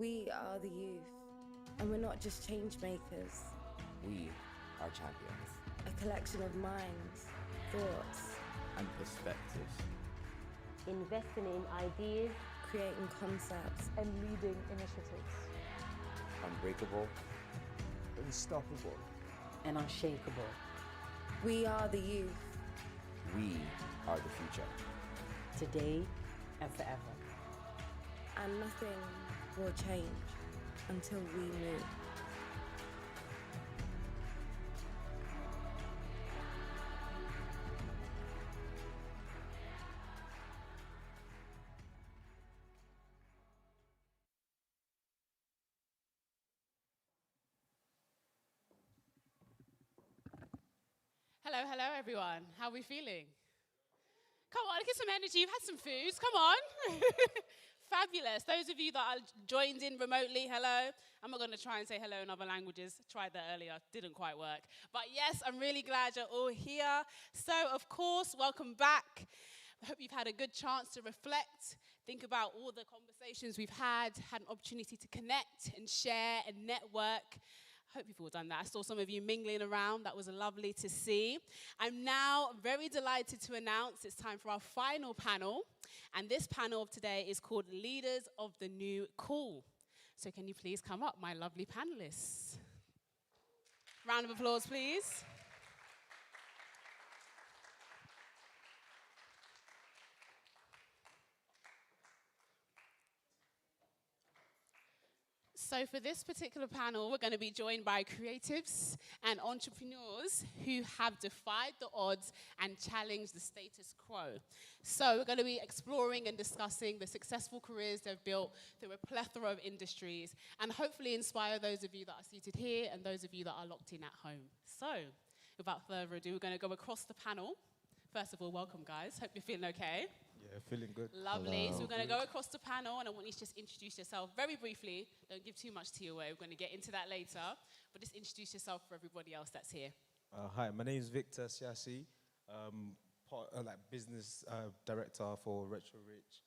We are the youth, and we're not just change makers. We are champions. A collection of minds, thoughts, and perspectives. Investing in ideas, creating concepts, and leading initiatives. Unbreakable, unstoppable, and unshakable. We are the youth. We are the future. Today and forever. And nothing will change until we move. Hello, hello, everyone. How are we feeling? Come on, get some energy. You've had some foods. Come on. Fabulous. Those of you that are joined in remotely, hello. I'm not going to try and say hello in other languages. Tried that earlier. Didn't quite work. But yes, I'm really glad you're all here. So, of course, welcome back. I hope you've had a good chance to reflect, think about all the conversations we've had an opportunity to connect and share and network. I hope you've all done that. I saw some of you mingling around. That was lovely to see. I'm now very delighted to announce it's time for our final panel. And this panel of today is called Leaders of the New Cool. So can you please come up, my lovely panelists? Round of applause, please. So for this particular panel, we're going to be joined by creatives and entrepreneurs who have defied the odds and challenged the status quo. So we're going to be exploring and discussing the successful careers they've built through a plethora of industries and hopefully inspire those of you that are seated here and those of you that are locked in at home. So without further ado, we're going to go across the panel. First of all, welcome, guys. Hope you're feeling okay. Yeah, feeling good. Lovely. Hello. So we're going to go across the panel, and I want you to just introduce yourself very briefly. Don't give too much tea away. We're going to get into that later. But just introduce yourself for everybody else that's here. Hi, my name is Victor Siasi, business director for Retro Rich.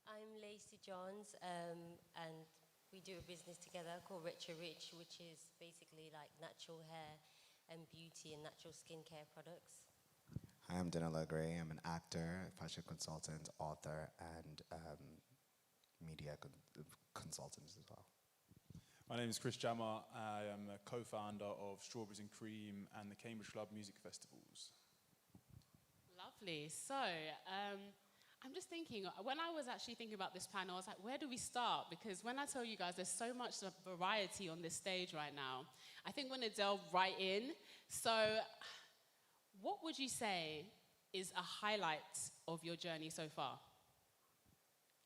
I'm Lacey Johns, and we do a business together called Retro Rich, which is basically like natural hair and beauty and natural skincare products. Hi, I'm Denola Grey. I'm an actor, fashion consultant, author, and media consultant as well. My name is Chris Jammer. I am a co-founder of Strawberries and Cream and the Cambridge Club Music Festivals. Lovely. So I'm just thinking, when I was actually thinking about this panel, I was like, where do we start? Because when I tell you guys there's so much variety on this stage right now, I think we're going to delve right in. So what would you say is a highlight of your journey so far?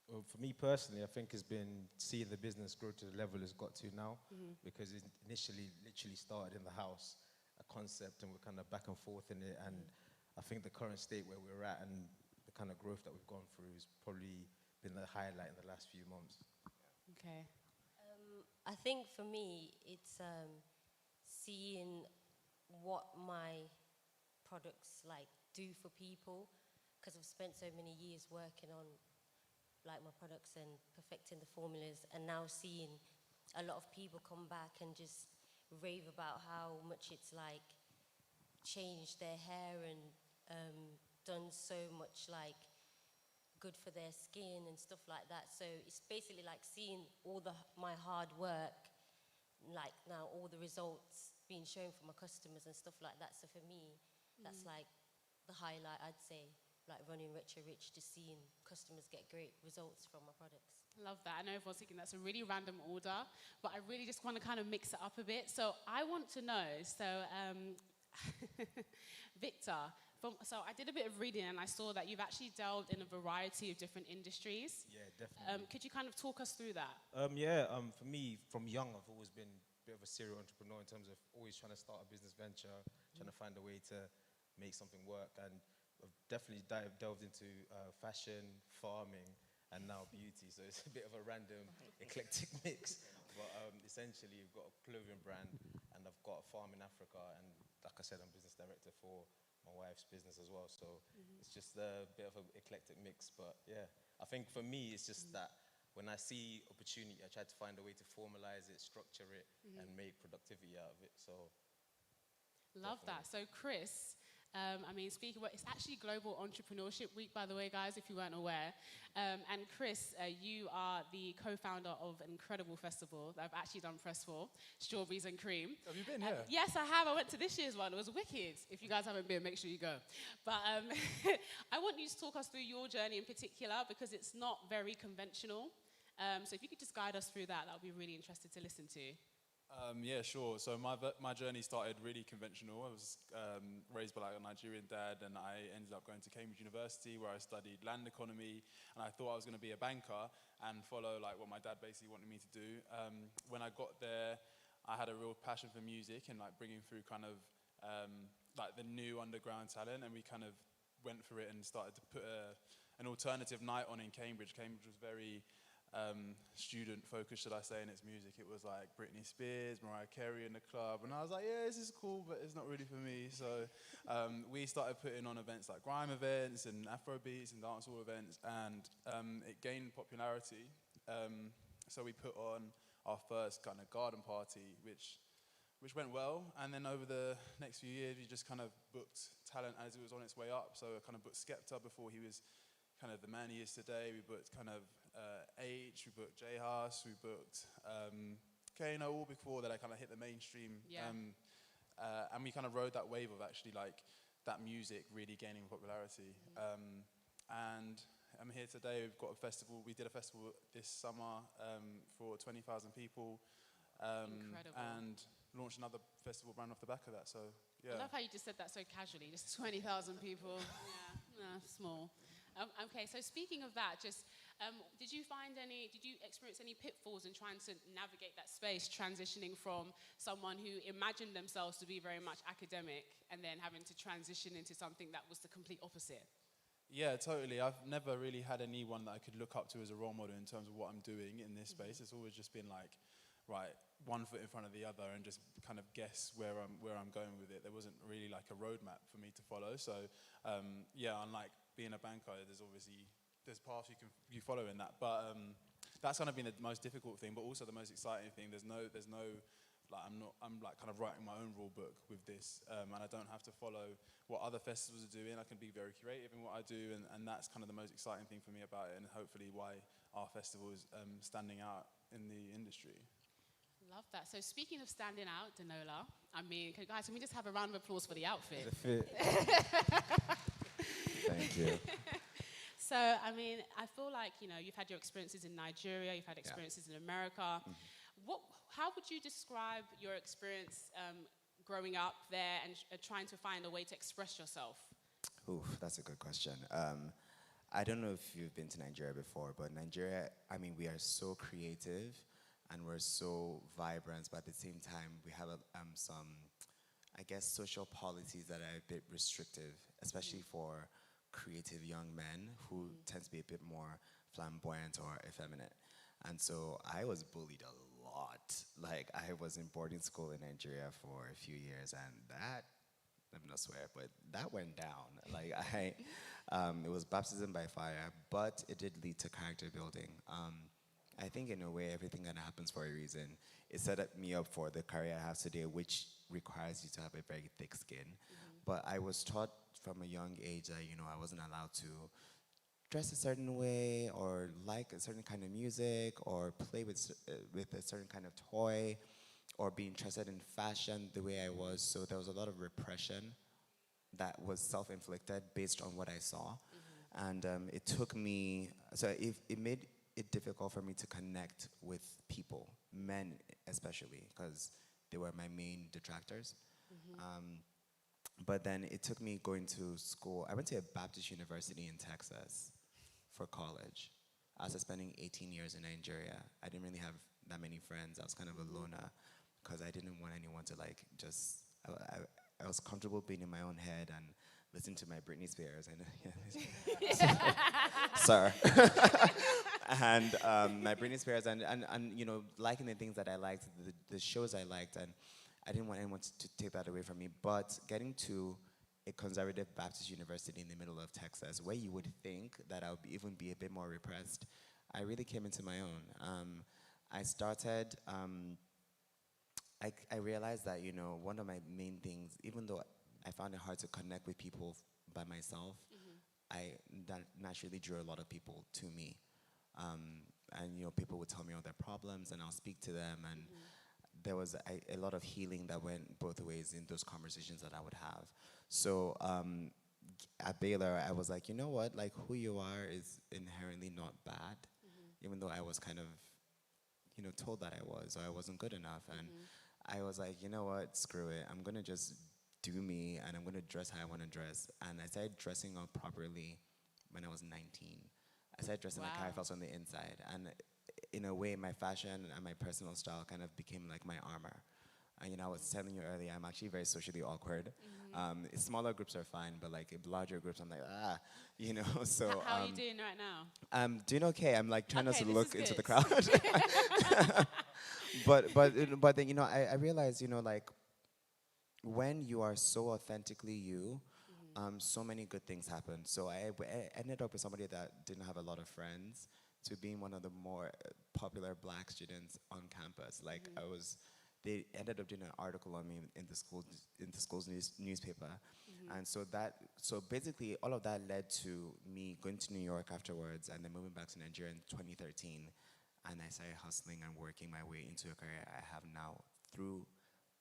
Well, for me personally, I think it's been seeing the business grow to the level it's got to now, because it initially literally started in the house, a concept, and we're kind of back and forth in it. And I think the current state where we're at and the kind of growth that we've gone through has probably been the highlight in the last few months. Okay. I think for me, it's seeing what my products like do for people, because I've spent so many years working on like my products and perfecting the formulas, and now seeing a lot of people come back and just rave about how much it's like changed their hair and done so much like good for their skin and stuff like that. So it's basically like seeing all my hard work, like now all the results being shown for my customers and stuff like that. So for me, that's like the highlight, I'd say, like running Retro Rich, just seeing customers get great results from my products. Love that. I know everyone's thinking that's a really random order, but I really just want to kind of mix it up a bit. So I want to know, Victor, so I did a bit of reading and I saw that you've actually delved in a variety of different industries. Yeah, definitely. Could you kind of talk us through that? For me, from young, I've always been a bit of a serial entrepreneur in terms of always trying to start a business venture, trying to find a way to make something work. And I've definitely delved into fashion, farming, and now beauty. So it's a bit of a random, eclectic mix. But essentially, we've got a clothing brand, and I've got a farm in Africa. And like I said, I'm business director for my wife's business as well. So it's just a bit of an eclectic mix. But yeah, I think for me, it's just that when I see opportunity, I try to find a way to formalize it, structure it, and make productivity out of it. So, love that. So, Chris, I mean, speaking about, it's actually Global Entrepreneurship Week, by the way, guys, if you weren't aware. And Chris, you are the co-founder of an incredible festival that I've actually done press for, Strawberries and Cream. Have you been here? Yes, I have. I went to this year's one. It was wicked. If you guys haven't been, make sure you go. But I want you to talk us through your journey in particular, because it's not very conventional. So if you could just guide us through that, that would be really interesting to listen to. Yeah, sure. So my journey started really conventional. I was raised by like a Nigerian dad, and I ended up going to Cambridge University, where I studied land economy, and I thought I was going to be a banker and follow like what my dad basically wanted me to do. When I got there, I had a real passion for music and like bringing through kind of like the new underground talent, and we kind of went for it and started to put an alternative night on in Cambridge. Cambridge was very student focused, should I say, in its music. It was like Britney Spears, Mariah Carey in the club, and I was like, yeah, this is cool, but it's not really for me. So we started putting on events like grime events and Afrobeats and dancehall events, and it gained popularity. So we put on our first kind of garden party, which went well, and then over the next few years, we just kind of booked talent as it was on its way up. So I kind of booked Skepta before he was kind of the man he is today. We booked kind of H, we booked J House, we booked Kano, all before that I kind of hit the mainstream. Yeah. And we kind of rode that wave of actually like that music really gaining popularity. And I'm here today. We've got a festival. We did a festival this summer for 20,000 people. Incredible. And launched another festival brand off the back of that. So yeah. I love how you just said that so casually. Just 20,000 people. Yeah, small. Okay, so speaking of that, just did you experience any pitfalls in trying to navigate that space, transitioning from someone who imagined themselves to be very much academic and then having to transition into something that was the complete opposite? Yeah, totally. I've never really had anyone that I could look up to as a role model in terms of what I'm doing in this space. It's always just been like, right, one foot in front of the other and just kind of guess where I'm going with it. There wasn't really like a roadmap for me to follow. So yeah, unlike being a banker, there's paths you follow in that. But that's kind of been the most difficult thing, but also the most exciting thing. There's no like I'm like kind of writing my own rule book with this, and I don't have to follow what other festivals are doing. I can be very creative in what I do, and that's kind of the most exciting thing for me about it, and hopefully why our festival is standing out in the industry. Love that. So speaking of standing out, Denola, I mean, guys, can we just have a round of applause for the outfit? Thank you. So, I mean, I feel like, you've had your experiences in Nigeria, you've had experiences in America. How would you describe your experience growing up there and trying to find a way to express yourself? Oof, that's a good question. I don't know if you've been to Nigeria before, but Nigeria, I mean, we are so creative and we're so vibrant, but at the same time, we have some, I guess, social policies that are a bit restrictive, especially for creative young men who tend to be a bit more flamboyant or effeminate. And so I was bullied a lot. Like, I was in boarding school in Nigeria for a few years, and that, let me not swear, but that went down. Like, it was baptism by fire, but it did lead to character building. I think in a way, everything that happens for a reason. It set me up for the career I have today, which requires you to have a very thick skin. But I was taught from a young age that, I wasn't allowed to dress a certain way or like a certain kind of music or play with a certain kind of toy or be interested in fashion the way I was. So there was a lot of repression that was self-inflicted based on what I saw. And it took me, so it made it difficult for me to connect with people, men especially, because they were my main detractors. But then it took me going to school. I went to a Baptist university in Texas for college. After spending 18 years in Nigeria, I didn't really have that many friends. I was kind of a loner because I didn't want anyone to like just, I was comfortable being in my own head and listening to my Britney Spears. Sir. And my Britney Spears and liking the things that I liked, the shows I liked, and I didn't want anyone to take that away from me. But getting to a conservative Baptist university in the middle of Texas, where you would think that I would even be a bit more repressed, I really came into my own. I started, I realized that, you know, one of my main things, even though I found it hard to connect with people by myself, I naturally drew a lot of people to me. And, you know, people would tell me all their problems, and I'll speak to them, and there was a lot of healing that went both ways in those conversations that I would have. So at Baylor, I was like, you know what, like, who you are is inherently not bad, even though I was kind of, you know, told that I was, or I wasn't good enough. And I was like, you know what, screw it. I'm gonna just do me, and I'm gonna dress how I wanna dress. And I started dressing up properly when I was 19. I started dressing like how I felt on the inside. And in a way, my fashion and my personal style kind of became like my armor. And, you know, I was telling you earlier, I'm actually very socially awkward. Smaller groups are fine, but like larger groups, I'm like, you know, so. How are you doing right now? I'm doing okay. I'm like trying not to this look is into the good. crowd. but then, you know, I realized, you know, like, when you are so authentically you, so many good things happen. So I ended up with somebody that didn't have a lot of friends to being one of the more popular black students on campus. Like, they ended up doing an article on me in the school's newspaper. And so basically all of that led to me going to New York afterwards, and then moving back to Nigeria in 2013. And I started hustling and working my way into a career I have now through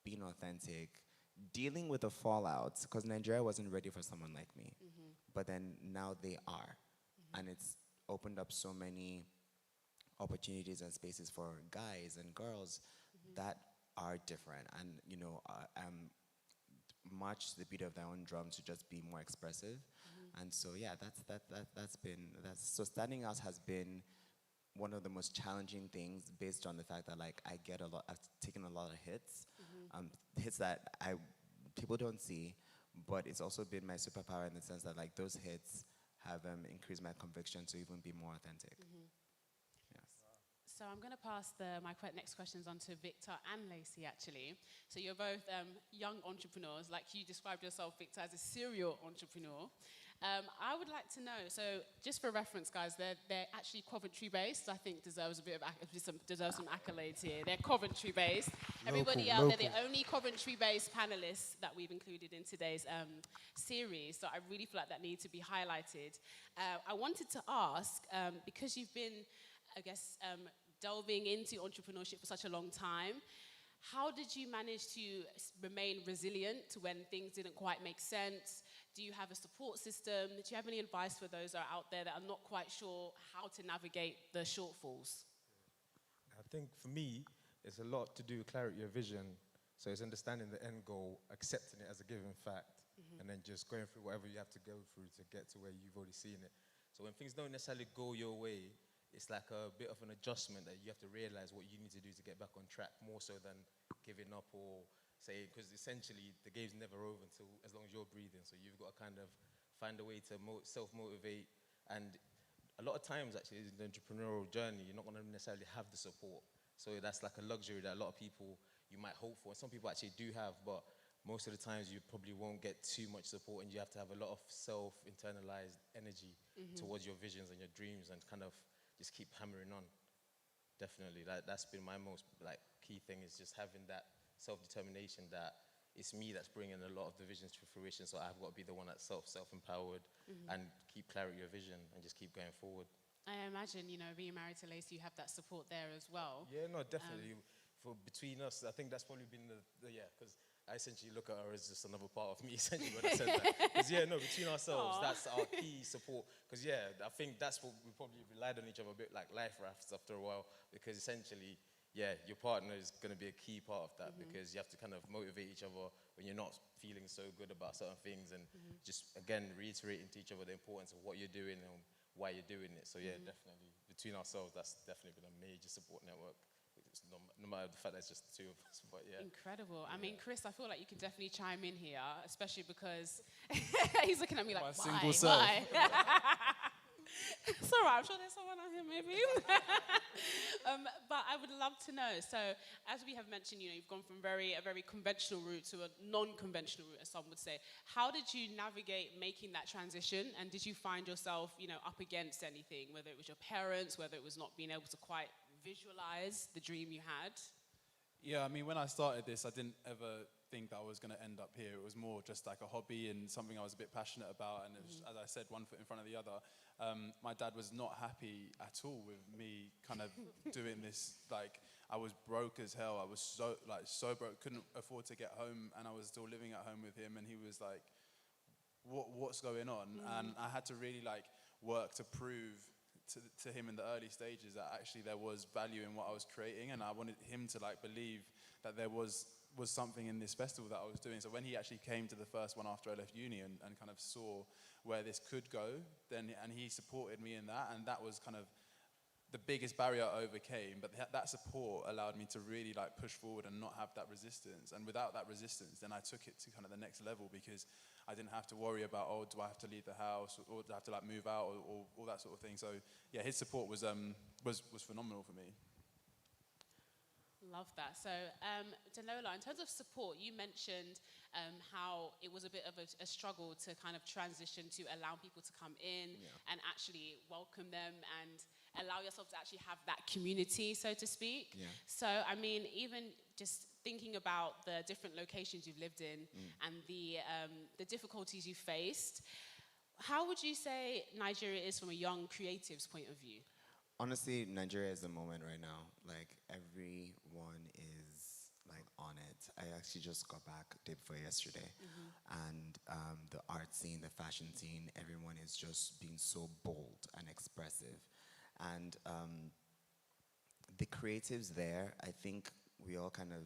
being authentic, dealing with the fallout, because Nigeria wasn't ready for someone like me. But then now they are. And it's opened up so many opportunities and spaces for guys and girls that are different, and, you know, march to the beat of their own drum to just be more expressive. And so, yeah, so standing out has been one of the most challenging things, based on the fact that, like, I've taken a lot of hits, hits that people don't see, but it's also been my superpower in the sense that, like, those hits have increased my conviction to even be more authentic. Yes. So I'm going to pass my next questions on to Victor and Lacey, actually. So you're both young entrepreneurs. Like you described yourself, Victor, as a serial entrepreneur. I would like to know, so just for reference, guys, they're actually Coventry-based. I think deserves some accolades here. They're Coventry-based. Everybody out there, the only Coventry-based panelists that we've included in today's series. So I really feel like that needs to be highlighted. I wanted to ask, because you've been, I guess, delving into entrepreneurship for such a long time, how did you manage to remain resilient when things didn't quite make sense? Do you have a support system? Do you have any advice for those that are out there that are not quite sure how to navigate the shortfalls? I think for me, it's a lot to do with clarity of vision. So it's understanding the end goal, accepting it as a given fact, and then just going through whatever you have to go through to get to where you've already seen it. So when things don't necessarily go your way, it's like a bit of an adjustment that you have to realize what you need to do to get back on track, more so than giving up or saying, because essentially the game's never over until as long as you're breathing. So you've got to kind of find a way to self-motivate. And a lot of times, actually, in the entrepreneurial journey, you're not going to necessarily have the support. So that's like a luxury that a lot of people you might hope for, and some people actually do have, but most of the times you probably won't get too much support, and you have to have a lot of self-internalized energy towards your visions and your dreams, and kind of just keep hammering on. Definitely, that's been my most key thing, is just having that self-determination that it's me that's bringing a lot of the visions to fruition, so I've got to be the one that's self-empowered and keep clarity of vision and just keep going forward. I imagine, you know, being married to Lacey, you have that support there as well. Yeah, no, definitely. Between us, I think that's probably been because I essentially look at her as just another part of me, essentially, when I said that. Because, between ourselves, that's our key support. Because, I think that's what we probably relied on each other a bit, like life rafts after a while. Because, essentially, your partner is going to be a key part of that, because you have to kind of motivate each other when you're not feeling so good about certain things, and just, again, reiterating to each other the importance of what you're doing and why you're doing it. So, definitely, between ourselves, that's definitely been a major support network. No matter the fact that it's just the two of us, but Incredible. I mean, Chris, I feel like you can definitely chime in here, especially because he's looking at me like, why? It's all right, I'm sure there's someone out here maybe. But I would love to know, so as we have mentioned, you've gone from a very conventional route to a non-conventional route, as some would say. How did you navigate making that transition, and did you find yourself, up against anything, whether it was your parents, whether it was not being able to quite visualize the dream you had? Yeah, I mean, when I started this, I didn't ever think that I was going to end up here. It was more just like a hobby and something I was a bit passionate about. And it was, as I said, one foot in front of the other. My dad was not happy at all with me kind of doing this. Like, I was broke as hell. I was so broke, couldn't afford to get home, and I was still living at home with him. And he was like, what's going on? And I had to really work to prove to him in the early stages that actually there was value in what I was creating, and I wanted him to believe that there was something in this festival that I was doing. So when he actually came to the first one after I left uni and kind of saw where this could go, and he supported me in that, and that was kind of the biggest barrier I overcame. But that support allowed me to really push forward and not have that resistance. And without that resistance, then I took it to kind of the next level, because I didn't have to worry about, do I have to leave the house, or do I have to move out, or all that sort of thing. So yeah, his support was phenomenal for me. Love that. So, Denola, in terms of support, you mentioned how it was a bit of a struggle to kind of transition to allow people to come in and actually welcome them and allow yourself to actually have that community, so to speak. Yeah. So, I mean, even just thinking about the different locations you've lived in and the difficulties you faced, how would you say Nigeria is from a young creative's point of view? Honestly, Nigeria is the moment right now. Everyone is on it. I actually just got back day before yesterday, and the art scene, the fashion scene, everyone is just being so bold and expressive, and the creatives there. I think we all kind of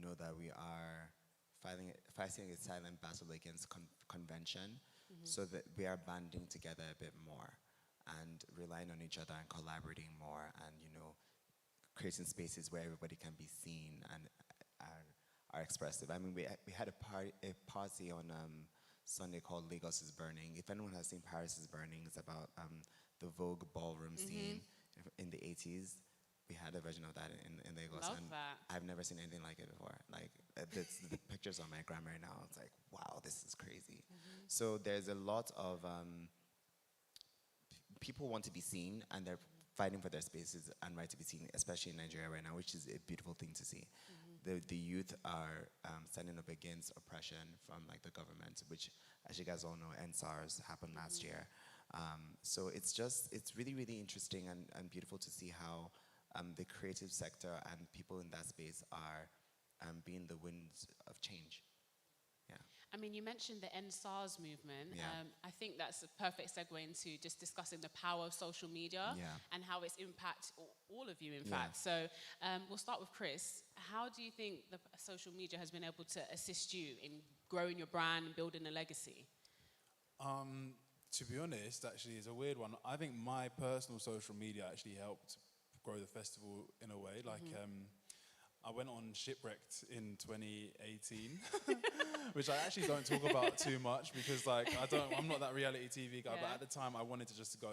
know that we are fighting a silent battle against convention, so that we are banding together a bit more and relying on each other and collaborating more, and creating spaces where everybody can be seen and are expressive. I mean, we had a party on Sunday called Lagos is Burning. If anyone has seen Paris is Burning, it's about the Vogue ballroom scene in the 80s. We had a version of that in Lagos. Love and that. I've never seen anything like it before. The pictures on my gram right now, it's like, wow, this is crazy. So there's a lot of people want to be seen, and they're fighting for their spaces and right to be seen, especially in Nigeria right now, which is a beautiful thing to see. The youth are standing up against oppression from the government, which, as you guys all know, NSARS happened last year. So it's really, really interesting and beautiful to see how the creative sector and people in that space are being the winds of change. Yeah. I mean, you mentioned the End SARS movement. Yeah. I think that's a perfect segue into just discussing the power of social media and how it's impacted all of you, in fact. So we'll start with Chris. How do you think the social media has been able to assist you in growing your brand and building a legacy? To be honest, actually, it's a weird one. I think my personal social media actually helped grow the festival in a way. I went on Shipwrecked in 2018, which I actually don't talk about too much because I'm not that reality TV guy, but at the time I wanted to just go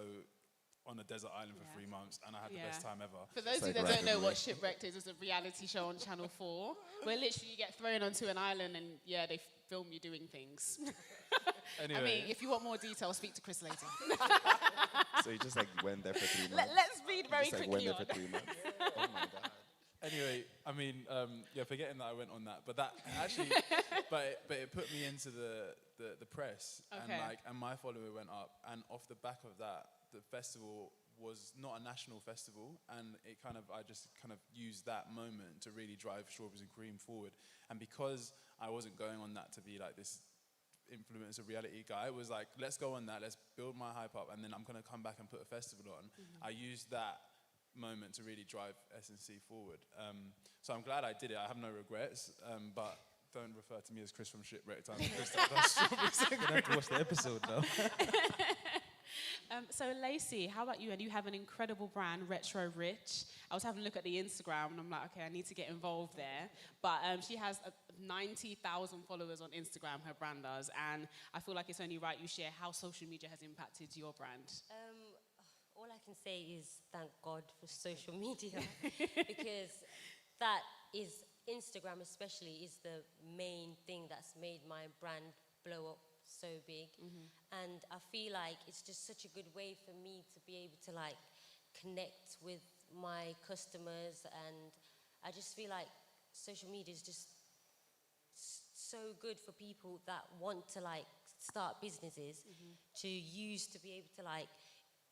on a desert island for 3 months, and I had the best time ever. For those of you that don't know what Shipwrecked is, it's a reality show on Channel 4 where literally you get thrown onto an island and they film you doing things. Anyway. I mean, if you want more details, speak to Chris later. So you just went there for 3 months? Let's read very quickly went there for 3 months? Oh my God. Anyway, I mean, forgetting that I went on that, but that actually, but it put me into the press, and my follower went up, and off the back of that, the festival was not a national festival, and I just used that moment to really drive Strawberries and Cream forward, and because I wasn't going on that to be this influencer reality guy, it was let's go on that, let's build my hype up, and then I'm gonna come back and put a festival on. I used that moment to really drive S&C forward. So I'm glad I did it. I have no regrets, but don't refer to me as Chris from Shipwrecked. I'm Chris that does Strawberries and Cream. You're gonna have to watch the episode though. So Lacey, how about you? And you have an incredible brand, Retro Rich. I was having a look at the Instagram and I'm like, okay, I need to get involved there. But she has 90,000 followers on Instagram, her brand does. And I feel like it's only right you share how social media has impacted your brand. all I can say is thank God for social media because that is, Instagram especially, is the main thing that's made my brand blow up so big. And I feel like it's just such a good way for me to be able to like connect with my customers, and I just feel like social media is just so good for people that want to like start businesses to use, to be able to like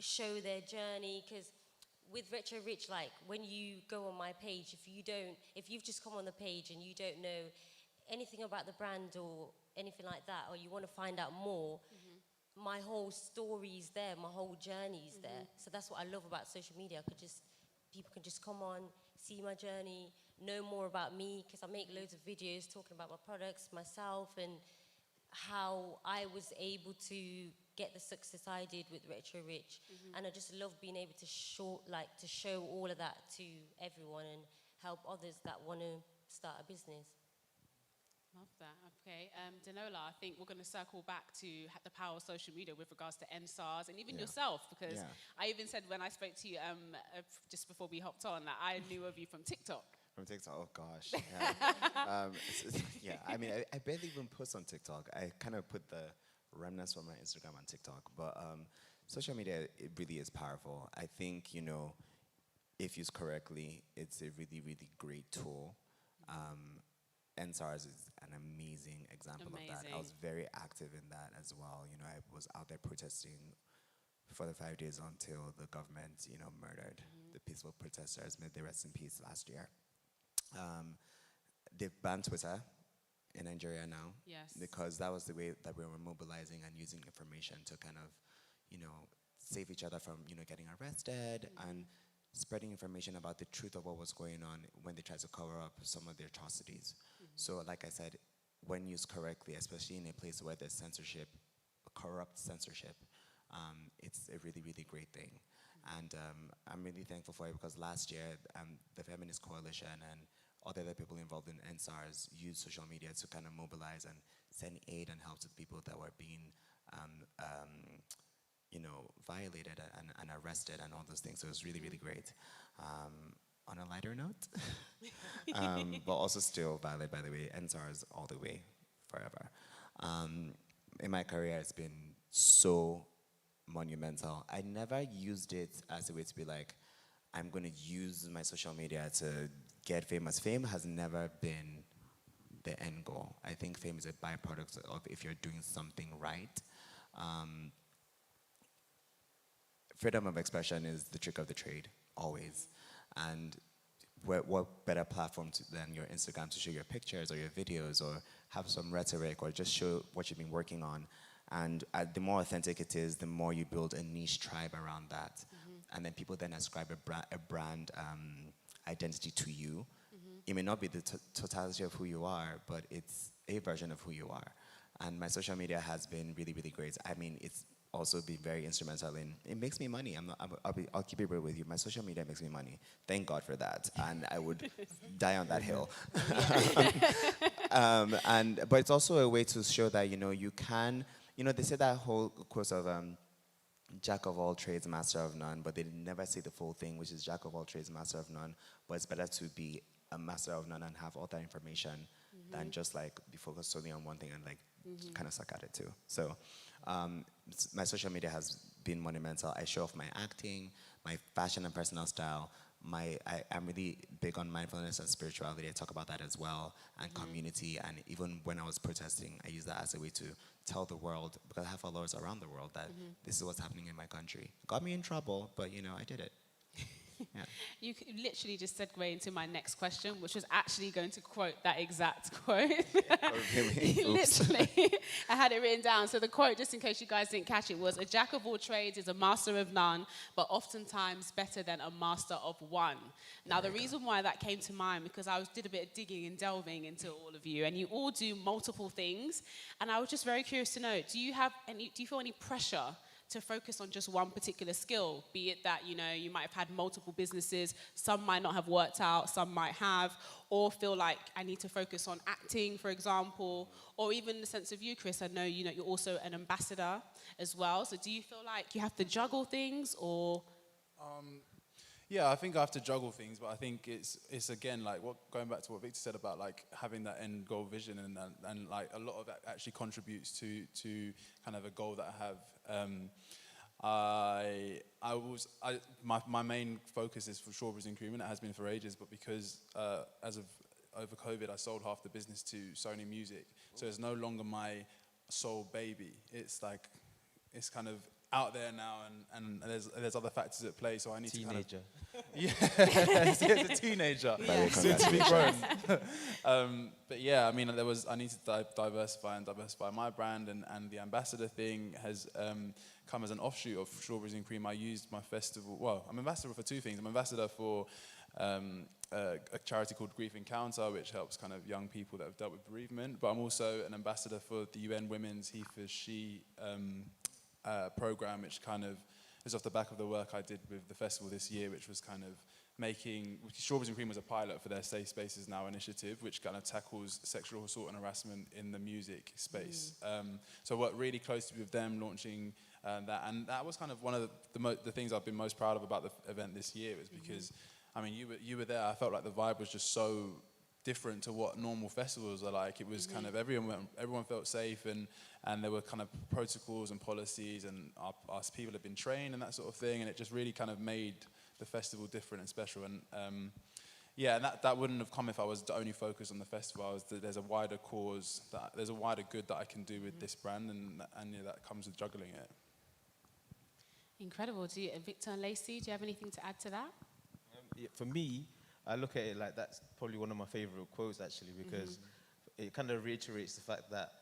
show their journey. Because with Retro Rich, like when you go on my page, if you've just come on the page and you don't know anything about the brand or anything like that, or you want to find out more, my whole story's there, my whole journey's there. So that's what I love about social media. People can just come on, see my journey, know more about me, because I make loads of videos talking about my products, myself, and how I was able to get the success I did with Retro Rich. And I just love being able to show all of that to everyone and help others that want to start a business. Love that. Okay, Denola, I think we're going to circle back to the power of social media with regards to NSARS and even yourself, because I even said when I spoke to you just before we hopped on that I knew of you from TikTok. From TikTok, oh gosh. Yeah. Yeah, I mean, I barely even post on TikTok. I kind of put the remnants from my Instagram on TikTok. But social media, it really is powerful. I think, if used correctly, it's a really, really great tool. NSARS is an amazing example of that. I was very active in that as well. I was out there protesting for the 5 days until the government, murdered the peaceful protesters. May they rest in peace last year. They've banned Twitter in Nigeria now. Yes. Because that was the way that we were mobilizing and using information to kind of, save each other from, getting arrested and spreading information about the truth of what was going on when they tried to cover up some of the atrocities. So like I said, when used correctly, especially in a place where there's censorship, corrupt censorship, it's a really, really great thing. And I'm really thankful for it because last year, the Feminist Coalition and all the other people involved in NSARS used social media to kind of mobilize and send aid and help to the people that were being violated and arrested and all those things. So it was really, really great. On a lighter note, but also still valid, by the way, NSARS all the way, forever. In my career, it's been so monumental. I never used it as a way to be like, I'm going to use my social media to get famous. Fame has never been the end goal. I think fame is a byproduct of if you're doing something right. Freedom of expression is the trick of the trade, always. And what better platform than your Instagram to show your pictures or your videos or have some rhetoric or just show what you've been working on. And the more authentic it is, the more you build a niche tribe around that. And then people then ascribe a brand identity to you. It may not be the totality of who you are, but it's a version of who you are. And my social media has been really, really great. I mean, it's also been very instrumental in, it makes me money. I'll keep it real with you. My social media makes me money. Thank God for that. And I would die on that hill. But it's also a way to show that, you can, they say that whole quote of jack of all trades, master of none, but they never say the full thing, which is jack of all trades, master of none. But it's better to be a master of none and have all that information than just like be focused solely on one thing and like kind of suck at it too. So my social media has been monumental. I show off my acting, my fashion and personal style. I'm really big on mindfulness and spirituality. I talk about that as well, and community. And even when I was protesting, I use that as a way to tell the world, because I have followers around the world, that this is what's happening in my country. Got me in trouble, but I did it. Yeah. You literally just segued into my next question, which was actually going to quote that exact quote. Literally, I had it written down. So the quote, just in case you guys didn't catch it, was, "A jack of all trades is a master of none, but oftentimes better than a master of one." Now, the reason why that came to mind, because I did a bit of digging and delving into all of you, and you all do multiple things, and I was just very curious to know, do you feel any pressure to focus on just one particular skill, be it that, you might have had multiple businesses, some might not have worked out, some might have, or feel like I need to focus on acting, for example, or even the sense of you, Chris, I know, you're also an ambassador as well, so do you feel like you have to juggle things, or Yeah, I think I have to juggle things, but I think it's again like going back to what Victor said about like having that end goal vision and like a lot of that actually contributes to kind of a goal that I have. My main focus is for strawberries and cream, and it has been for ages. But because as of over COVID, I sold half the business to Sony Music, so it's no longer my sole baby. It's like it's kind of out there now, and there's other factors at play. So I need to kind of it's a teenager, soon to be grown. But yeah, I mean, I need to diversify my brand, and the ambassador thing has come as an offshoot of Strawberries and Cream. I used my festival. Well, I'm ambassador for two things. I'm ambassador for a charity called Grief Encounter, which helps kind of young people that have dealt with bereavement. But I'm also an ambassador for the UN Women's He for She program, which kind of is off the back of the work I did with the festival this year, which was kind of making Strawberries and Cream was a pilot for their Safe Spaces Now initiative, which kind of tackles sexual assault and harassment in the music space. So I worked really closely with them launching that, and that was kind of one of the things I've been most proud of about the event this year, is because I mean you were there. I felt like the vibe was just so different to what normal festivals are like. It was kind of everyone felt safe, and there were kind of protocols and policies, and our people had been trained and that sort of thing, and it just really kind of made the festival different and special. And yeah, and that wouldn't have come if I was to only focus on the festival. There's a wider cause, there's a wider good that I can do with this brand, and yeah, that comes with juggling it. Incredible. Victor and Lacey, do you have anything to add to that? Yeah, for me, I look at it like that's probably one of my favorite quotes, actually, because it kind of reiterates the fact that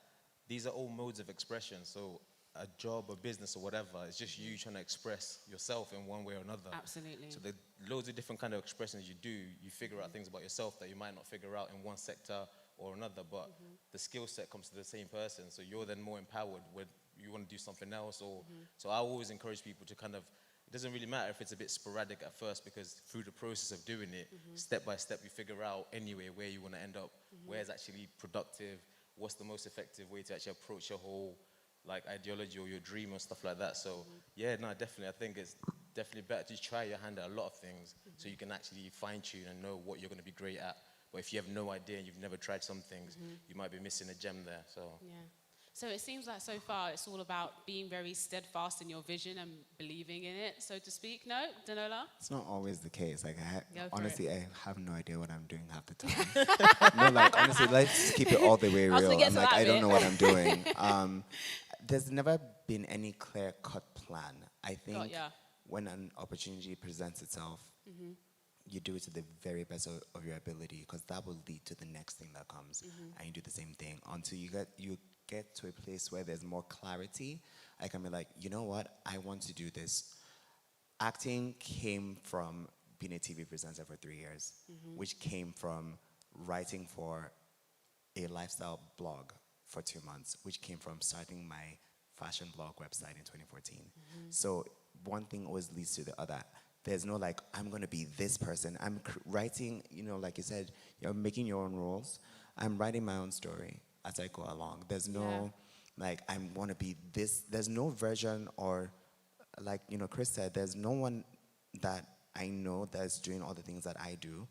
these are all modes of expression. So a job, a business, or whatever, it's just you trying to express yourself in one way or another. Absolutely. So there are loads of different kind of expressions you do. You figure out things about yourself that you might not figure out in one sector or another, but the skill set comes to the same person. So you're then more empowered when you want to do something else. Or so I always encourage people to kind of, it doesn't really matter if it's a bit sporadic at first, because through the process of doing it, step by step, you figure out anyway where you want to end up, where it's actually productive, what's the most effective way to actually approach your whole like ideology or your dream or stuff like that. So yeah, no, definitely, I think it's definitely better to try your hand at a lot of things so you can actually fine tune and know what you're going to be great at. But if you have no idea and you've never tried some things, you might be missing a gem there. So yeah. So it seems like so far it's all about being very steadfast in your vision and believing in it, so to speak. No, Denola? It's not always the case. Like, honestly, I have no idea what I'm doing half the time. No, like, honestly, let's keep it all the way real. I'm like, I don't know what I'm doing. There's never been any clear-cut plan. I think when an opportunity presents itself, you do it to the very best of your ability, because that will lead to the next thing that comes, and you do the same thing until you get to a place where there's more clarity. I can be like, you know what, I want to do this. Acting came from being a TV presenter for 3 years, which came from writing for a lifestyle blog for 2 months, which came from starting my fashion blog website in 2014. So one thing always leads to the other. There's no like, I'm gonna be this person. I'm writing, you know, like you said, you're making your own rules. I'm writing my own story as I go along. There's no, like, I want to be this. There's no version, or, like, you know, Chris said, there's no one that I know that's doing all the things that I do,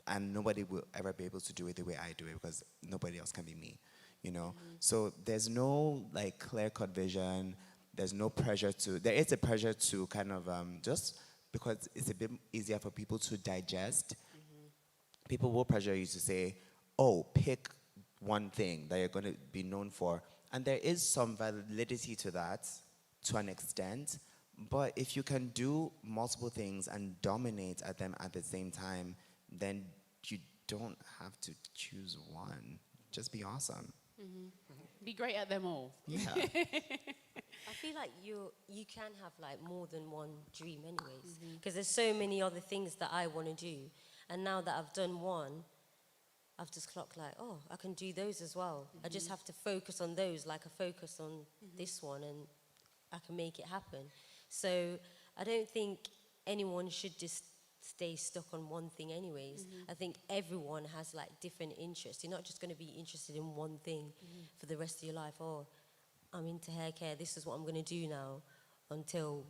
and nobody will ever be able to do it the way I do it, because nobody else can be me, you know? So there's no, like, clear-cut vision. There's no pressure to, there is a pressure to kind of, just because it's a bit easier for people to digest, people will pressure you to say, oh, pick one thing that you're going to be known for. And there is some validity to that, to an extent. But if you can do multiple things and dominate at them at the same time, then you don't have to choose one. Just be awesome. Be great at them all. Yeah. I feel like you can have like more than one dream anyways, because there's so many other things that I want to do. And now that I've done one, I've just clocked like, oh, I can do those as well. I just have to focus on those like I focus on this one, and I can make it happen. So I don't think anyone should just stay stuck on one thing anyways. I think everyone has like different interests. You're not just going to be interested in one thing for the rest of your life. Oh, I'm into hair care, this is what I'm going to do now until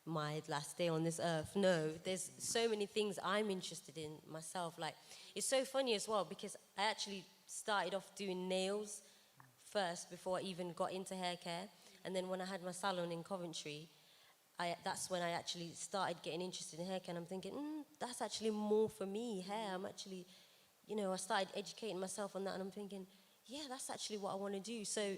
my last day on this earth. No, there's so many things I'm interested in myself. Like, it's so funny as well because I actually started off doing nails first before I even got into hair care. And then when I had my salon in Coventry, that's when I actually started getting interested in hair care. And I'm thinking, that's actually more for me, hair. I'm actually, I started educating myself on that. And I'm thinking, yeah, that's actually what I want to do. So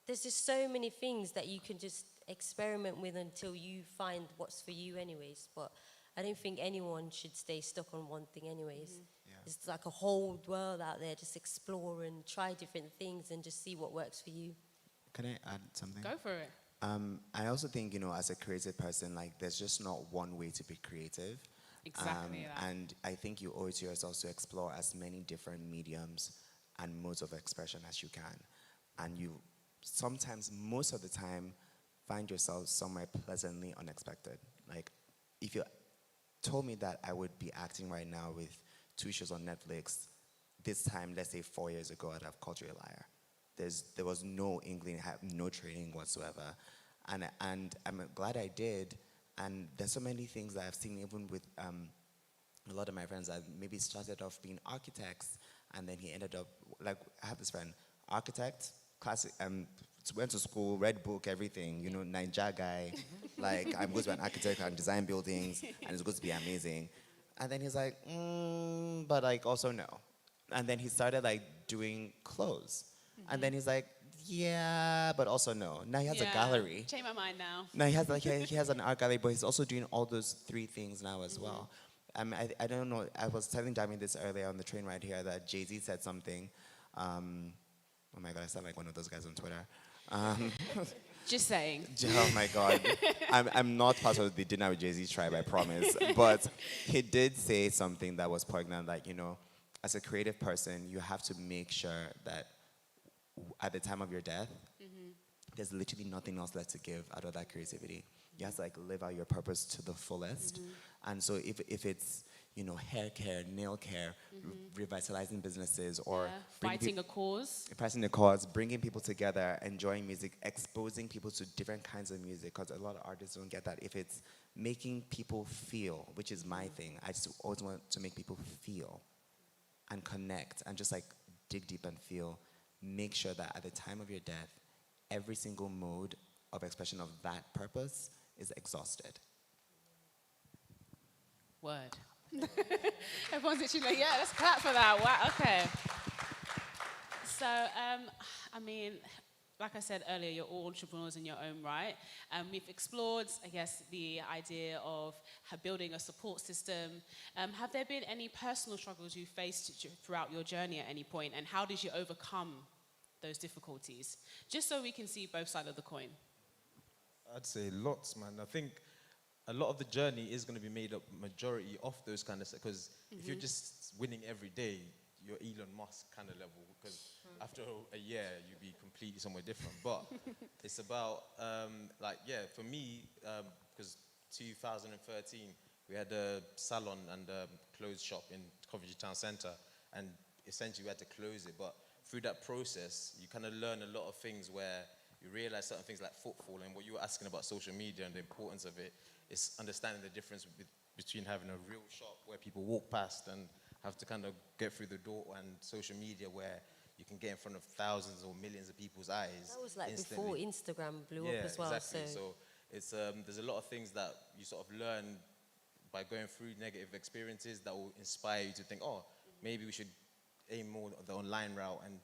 there's just so many things that you can just experiment with until you find what's for you anyways. But I don't think anyone should stay stuck on one thing anyways. It's like a whole world out there. Just explore and try different things and just see what works for you. Can I add something? Go for it. I also think, as a creative person, like, there's just not one way to be creative. Exactly that. And I think you owe it to yourself to explore as many different mediums and modes of expression as you can. And you sometimes, most of the time, find yourself somewhere pleasantly unexpected. Like, if you told me that I would be acting right now with 2 shows on Netflix, this time, let's say 4 years ago, I'd have called you a liar. There was no inkling, no training whatsoever. And I'm glad I did. And there's so many things that I've seen even with a lot of my friends that maybe started off being architects, and then he ended up, like, I have this friend, architect, classic, went to school, read book, everything, Niger guy, like, I'm going to be an architect and design buildings, and it's going to be amazing. And then he's like, but like, also no. And then he started like doing clothes. And then he's like, yeah, but also no. Now he has a gallery. Change my mind now. Now he has an art gallery, but he's also doing all those 3 things now as well. I don't know, I was telling Dami this earlier on the train ride here that Jay-Z said something. Oh my God, I sound like one of those guys on Twitter. Just saying. Oh my God. I'm not part of the Dinner with Jay-Z tribe, I promise. But he did say something that was poignant, like, as a creative person, you have to make sure that at the time of your death, there's literally nothing else left to give out of that creativity. You have to like live out your purpose to the fullest. And so if it's, hair care, nail care, revitalizing businesses, or fighting a cause. Fighting a cause, bringing people together, enjoying music, exposing people to different kinds of music, because a lot of artists don't get that. If it's making people feel, which is my thing, I just always want to make people feel and connect and just like dig deep and feel. Make sure that at the time of your death, every single mode of expression of that purpose is exhausted. Word. Everyone's literally like, yeah, let's clap for that. Wow, okay. So, I mean, like I said earlier, you're all entrepreneurs in your own right. We've explored, I guess, the idea of building a support system. Have there been any personal struggles you faced throughout your journey at any point, and how did you overcome those difficulties? Just so we can see both sides of the coin. I'd say lots, man. I think a lot of the journey is going to be made up majority of those kind of, because if you're just winning every day, you're Elon Musk kind of level, because after a year, you'd be completely somewhere different. But it's about, for me, because 2013, we had a salon and a clothes shop in Coventry Town Centre, and essentially we had to close it. But through that process, you kind of learn a lot of things where you realize certain things like footfall, and what you were asking about social media and the importance of it is understanding the difference between having a real shop where people walk past and have to kind of get through the door, and social media where you can get in front of thousands or millions of people's eyes. That was like instantly. before Instagram blew up as well. Exactly. So it's there's a lot of things that you sort of learn by going through negative experiences that will inspire you to think, maybe we should aim more the online route, and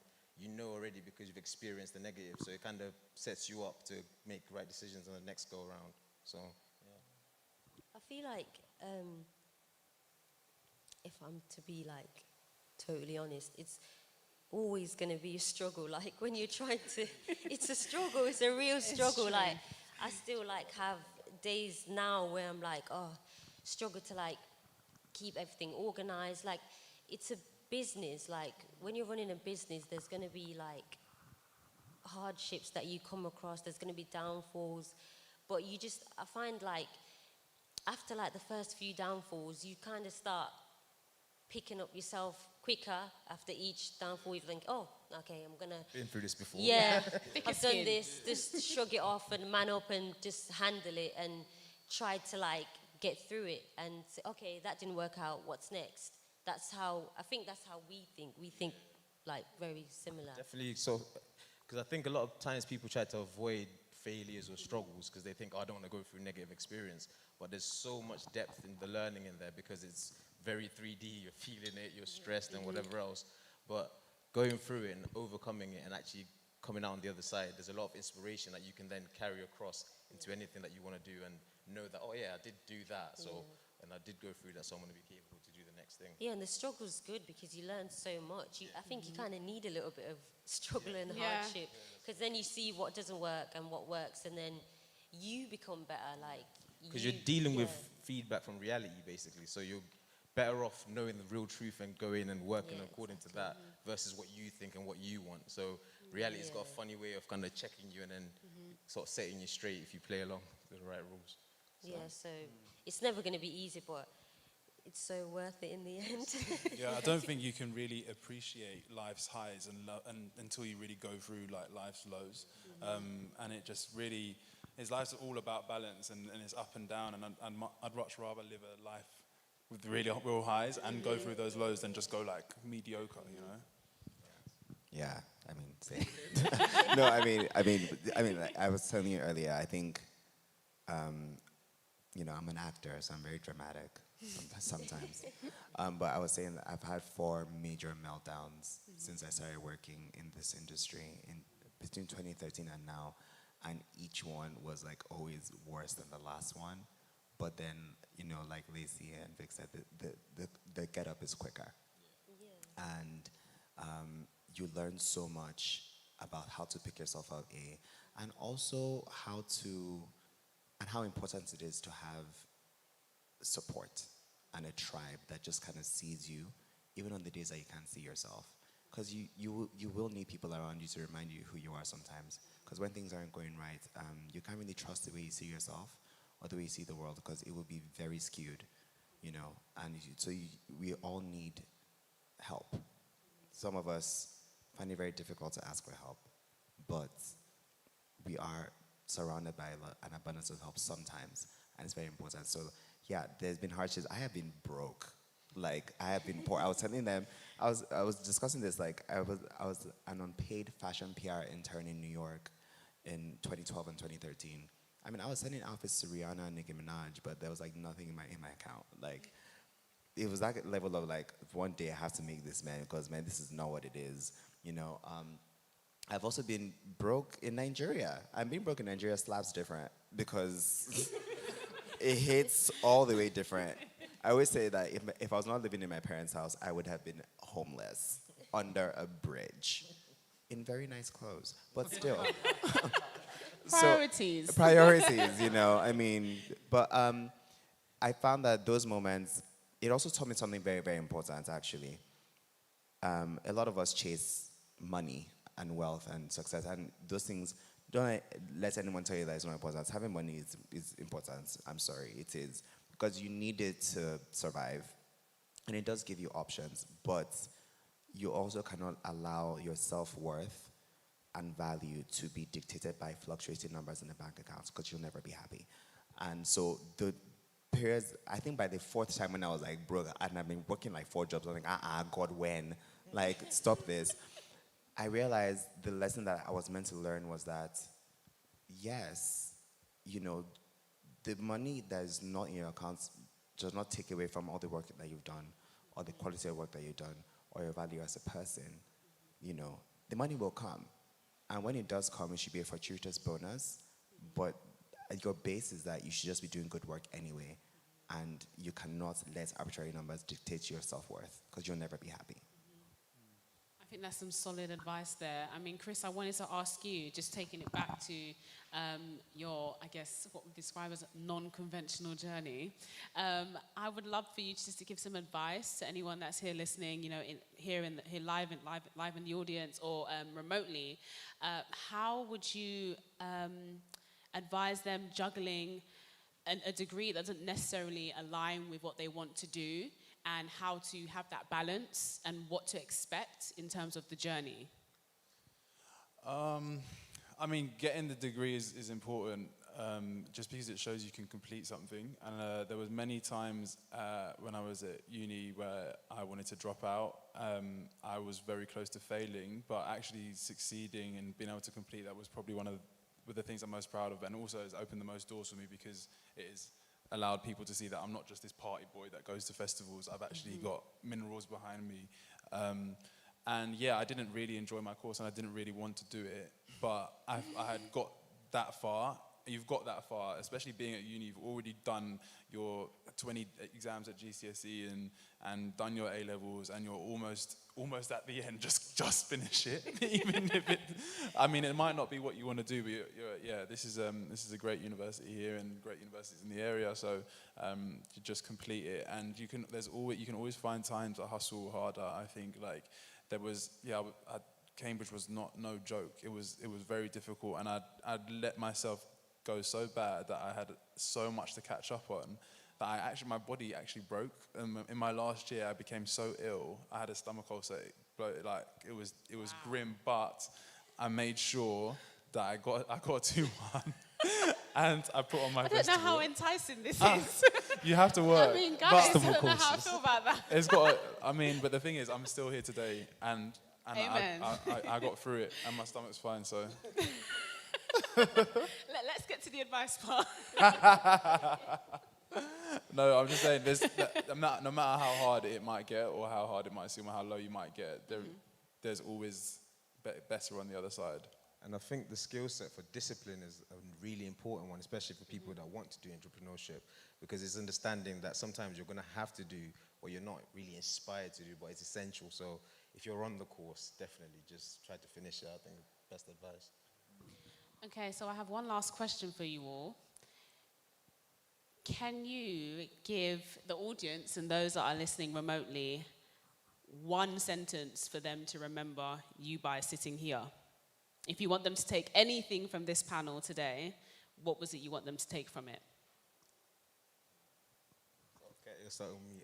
already because you've experienced the negative, so it kind of sets you up to make right decisions on the next go around. So I feel like if I'm to be like totally honest, it's always going to be a struggle. Like when you're trying to, it's a struggle. It's a real struggle. Like I still like have days now where I'm like, struggle to like keep everything organized. Like it's a business. Like when you're running a business, there's going to be like hardships that you come across. There's going to be downfalls, but I find like after like the first few downfalls, you kind of start picking up yourself quicker. After each downfall, you think, okay, I'm gonna been through this before. Yeah, I've done this. Just shrug it off and man up and just handle it. And tried to like get through it and say, okay, that didn't work out, what's next? That's how we think. We think like very similar. Definitely. So, because I think a lot of times people try to avoid failures or struggles because they think, oh, I don't want to go through negative experience. But there's so much depth in the learning in there because it's very 3D. You're feeling it, you're stressed and whatever else. But going through it and overcoming it and actually coming out on the other side, there's a lot of inspiration that you can then carry across into anything that you want to do and know that, oh yeah, I did do that. So, and I did go through that, so I'm going to be capable to do the next thing. Yeah, and the struggle's good because you learn so much. I think you kind of need a little bit of struggle and hardship because then you see what doesn't work and what works, and then you become better. Like because you're dealing with feedback from reality, basically. So you're better off knowing the real truth and going and working according to that versus what you think and what you want. So reality's got a funny way of kind of checking you and then sort of setting you straight if you play along with the right rules. So. Yeah, so it's never going to be easy, but it's so worth it in the end. Yeah, I don't think you can really appreciate life's highs and until you really go through like life's lows. And it just really, life's all about balance and it's up and down. And I'd much rather live a life with really real highs and go through those lows than just go like mediocre, you know? Yeah, I mean, same. No, I mean, like I was telling you earlier, I think, you know, I'm an actor, so I'm very dramatic sometimes. But I was saying that I've had 4 major meltdowns since I started working in this industry between 2013 and now, and each one was like always worse than the last one. But then, you know, like Lacey and Vic said, the get up is quicker. Yeah. And you learn so much about how to pick yourself up, and also how important it is to have support and a tribe that just kind of sees you, even on the days that you can't see yourself. Because you will need people around you to remind you who you are sometimes. Because when things aren't going right, you can't really trust the way you see yourself or the way you see the world, because it will be very skewed, you know. And we all need help. Some of us find it very difficult to ask for help, but we are surrounded by an abundance of help sometimes, and it's very important. So yeah, there's been hardships. I have been broke. Like, I have been poor. I was telling them, I was discussing this, like, I was an unpaid fashion PR intern in New York in 2012 and 2013. I mean, I was sending outfits to Rihanna and Nicki Minaj, but there was like nothing in my account. Like, it was that level of like, one day I have to make this, man, because man, this is not what it is, you know. I've also been broke in Nigeria. And being broke in Nigeria slaps different because it hits all the way different. I always say that if I was not living in my parents' house, I would have been homeless under a bridge in very nice clothes, but still. Priorities. So, priorities, you know, I mean, but I found that those moments, it also taught me something very, very important, actually. A lot of us chase money and wealth and success, and those things, don't let anyone tell you that it's not important. Having money is important. I'm sorry, it is. Because you need it to survive, and it does give you options, but you also cannot allow your self-worth and value to be dictated by fluctuating numbers in the bank accounts, because you'll never be happy. And so the periods, I think by the 4th time when I was like broke, and I've been working like 4 jobs, I was like, God, when? Like, stop this. I realized the lesson that I was meant to learn was that, yes, you know, the money that is not in your accounts does not take away from all the work that you've done, or the quality of work that you've done, or your value as a person. You know, the money will come. And when it does come, it should be a fortuitous bonus, but your base is that you should just be doing good work anyway, and you cannot let arbitrary numbers dictate your self-worth, because you'll never be happy. I think that's some solid advice there. I mean, Chris, I wanted to ask you, just taking it back to your, I guess, what we describe as a non-conventional journey. I would love for you just to give some advice to anyone that's here listening, you know, here live in the audience or remotely. How would you advise them juggling a degree that doesn't necessarily align with what they want to do, and how to have that balance and what to expect in terms of the journey? I mean, getting the degree is important. just because it shows you can complete something. And there was many times when I was at uni where I wanted to drop out. I was very close to failing, but actually succeeding and being able to complete that was probably one of the things I'm most proud of, and also has opened the most doors for me because it has allowed people to see that I'm not just this party boy that goes to festivals. I've actually got minerals behind me. And yeah, I didn't really enjoy my course and I didn't really want to do it, but I had got that far. You've got that far, especially being at uni. You've already done your 20 exams at GCSE and done your A-levels, and you're almost at the end. Just finish it, even if it. I mean, it might not be what you want to do, but this is a great university here and great universities in the area. So you just complete it, and you can always find time to hustle harder. I think there was Cambridge was no joke. It was very difficult, and I'd let myself go so bad that I had so much to catch up on that my body actually broke. In my last year, I became so ill. I had a stomach ulcer. It was grim, but I made sure that I got a 2-1, and I put on my. I don't know how enticing this is. You have to work. I mean, guys, I don't know how I feel about that. It's got. But the thing is, I'm still here today, and I got through it, and my stomach's fine. So. Let's get to the advice part. No, I'm just saying, no matter how hard it might get, or how hard it might seem, or how low you might get, there's always better on the other side. And I think the skill set for discipline is a really important one, especially for people that want to do entrepreneurship, because it's understanding that sometimes you're going to have to do what you're not really inspired to do, but it's essential. So if you're on the course, definitely just try to finish it. I think best advice. Okay, so I have one last question for you all. Can you give the audience and those that are listening remotely one sentence for them to remember you by sitting here? If you want them to take anything from this panel today, what was it you want them to take from it? Okay, you'll start with me.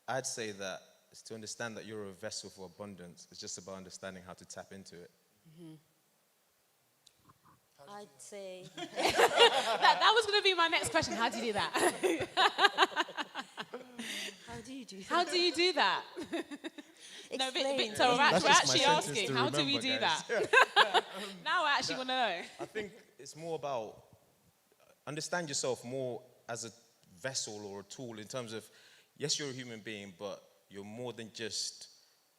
I'd say that it's to understand that you're a vessel for abundance. It's just about understanding how to tap into it. Mm-hmm. I'd say... that was going to be my next question. How do you do that? How do you do that? How do you do that? No, Victor, we're actually asking, how do we do that? Now I actually want to know. I think it's more about understand yourself more as a vessel or a tool in terms of, yes, you're a human being, but you're more than just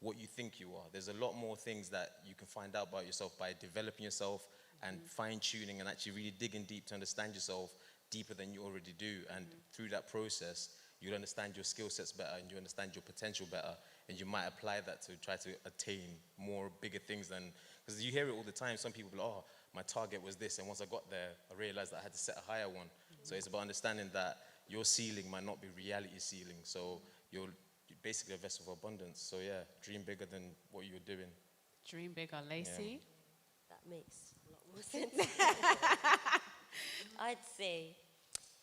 what you think you are. There's a lot more things that you can find out about yourself by developing yourself and fine-tuning and actually really digging deep to understand yourself deeper than you already do. And through that process, you'll understand your skill sets better and you understand your potential better, and you might apply that to try to attain more bigger things than, because you hear it all the time. Some people are like, oh, my target was this, and once I got there, I realized that I had to set a higher one. So it's about understanding that your ceiling might not be reality ceiling. So you're basically a vessel of abundance. So yeah, dream bigger than what you're doing. Dream bigger. Lacey? Yeah. That makes a lot more sense. I'd say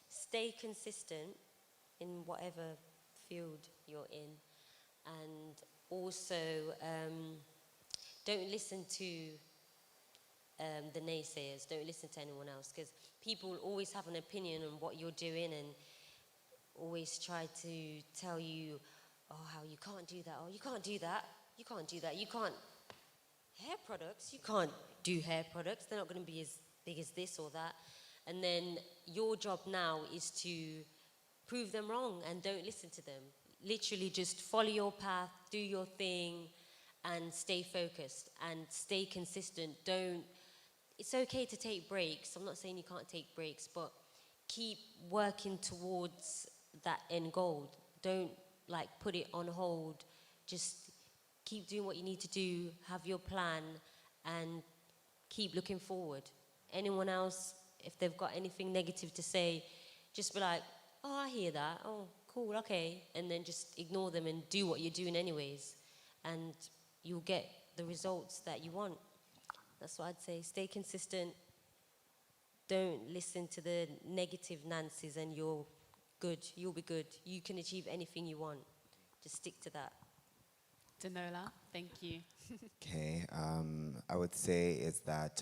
stay consistent in whatever field you're in, and also don't listen to the naysayers. Don't listen to anyone else, because people always have an opinion on what you're doing and always try to tell you, oh, how you can't do that, oh, you can't do that, you can't do that, you can't. Hair products, you can't do hair products, they're not going to be as big as this or that. And then your job now is to prove them wrong and don't listen to them. Literally just follow your path, do your thing, and stay focused and stay consistent. It's okay to take breaks. I'm not saying you can't take breaks, but keep working towards that end goal. Don't put it on hold. Just keep doing what you need to do, have your plan, and keep looking forward. Anyone else, if they've got anything negative to say, just be like, oh, I hear that. Oh, cool, okay. And then just ignore them and do what you're doing anyways. And you'll get the results that you want. That's what I'd say. Stay consistent. Don't listen to the negative Nancy's and you're good. You'll be good. You can achieve anything you want. Just stick to that. Denola, thank you. Okay, I would say is that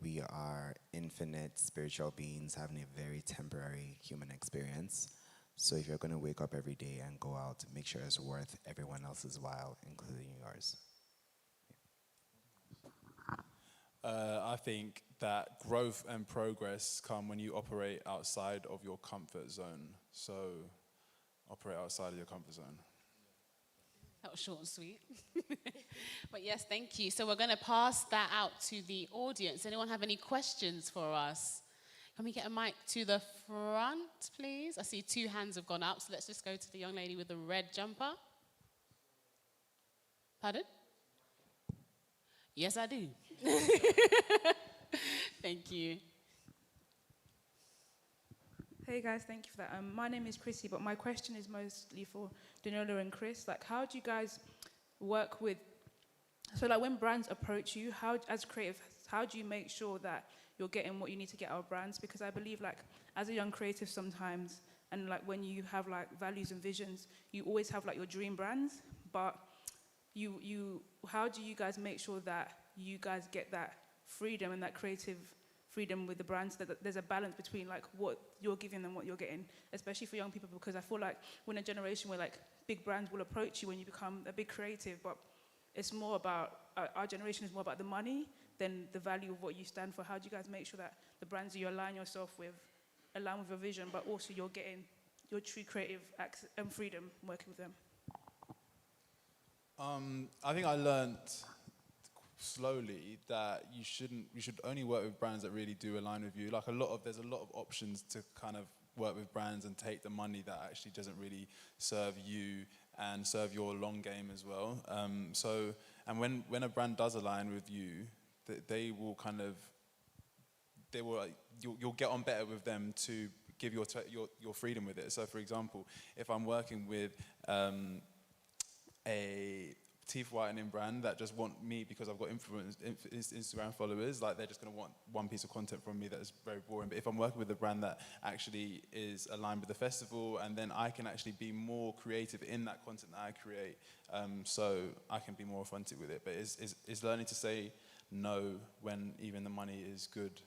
we are infinite spiritual beings having a very temporary human experience. So if you're going to wake up every day and go out, make sure it's worth everyone else's while, including yours. I think that growth and progress come when you operate outside of your comfort zone. So operate outside of your comfort zone. That was short and sweet. But yes, thank you. So we're going to pass that out to the audience. Anyone have any questions for us? Can we get a mic to the front, please? I see 2 hands have gone up, so let's just go to the young lady with the red jumper. Pardon? Yes, I do. Thank you. Hey guys, thank you for that. My name is Chrissy, but my question is mostly for Denola and Chris. Like, how do you guys work with, so like when brands approach you, how, as creative, how do you make sure that you're getting what you need to get out of brands? Because I believe like as a young creative sometimes, and like when you have like values and visions, you always have like your dream brands, but how do you guys make sure that you guys get that freedom and that creative freedom with the brands, that there's a balance between like what you're giving and what you're getting, especially for young people? Because I feel like we're in a generation where like big brands will approach you when you become a big creative, but it's more about, our generation is more about the money than the value of what you stand for. How do you guys make sure that the brands you align yourself with align with your vision, but also you're getting your true creative and freedom working with them? I think I learned slowly that you should only work with brands that really do align with you. Like there's a lot of options to kind of work with brands and take the money that actually doesn't really serve you and serve your long game as well. And when a brand does align with you, you'll get on better with them to give your freedom with it. So for example, if I'm working with a teeth whitening brand that just want me because I've got Instagram followers, like they're just going to want one piece of content from me that is very boring. But if I'm working with a brand that actually is aligned with the festival, and then I can actually be more creative in that content that I create, so I can be more authentic with it. But it's learning to say no when even the money is good.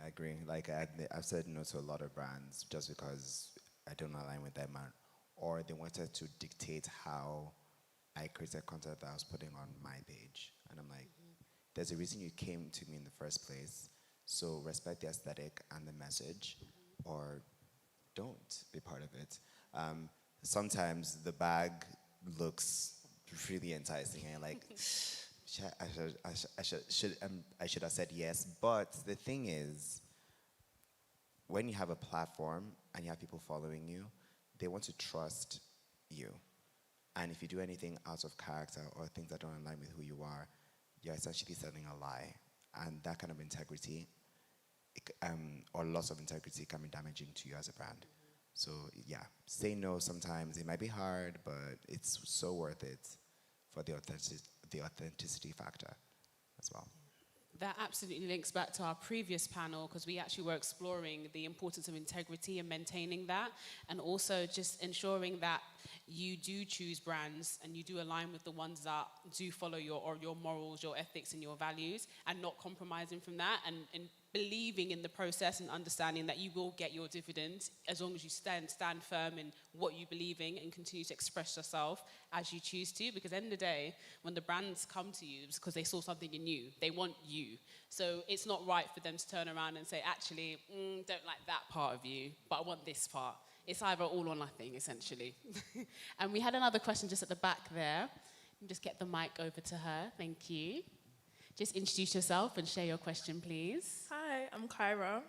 I agree. Like I've said no to a lot of brands just because I don't align with them, or they wanted to dictate how I created content that I was putting on my page. And I'm like, there's a reason you came to me in the first place. So respect the aesthetic and the message, or don't be part of it. Sometimes the bag looks really enticing and like, I should have said yes. But the thing is, when you have a platform and you have people following you, they want to trust you. And if you do anything out of character or things that don't align with who you are, you're essentially selling a lie. And that kind of integrity, or loss of integrity, can be damaging to you as a brand. So yeah, say no sometimes. It might be hard, but it's so worth it for the authenticity factor as well. That absolutely links back to our previous panel, because we actually were exploring the importance of integrity and maintaining that, and also just ensuring that you do choose brands and you do align with the ones that do follow your morals, your ethics, and your values, and not compromising from that, and believing in the process and understanding that you will get your dividends as long as you stand firm in what you believe in and continue to express yourself as you choose to. Because at the end of the day, when the brands come to you, it's because they saw something in you. They want you. So it's not right for them to turn around and say, actually, don't like that part of you, but I want this part. It's either all or nothing, essentially. And we had another question just at the back there. Just get the mic over to her. Thank you. Just introduce yourself and share your question, please. Hi, I'm Kyra,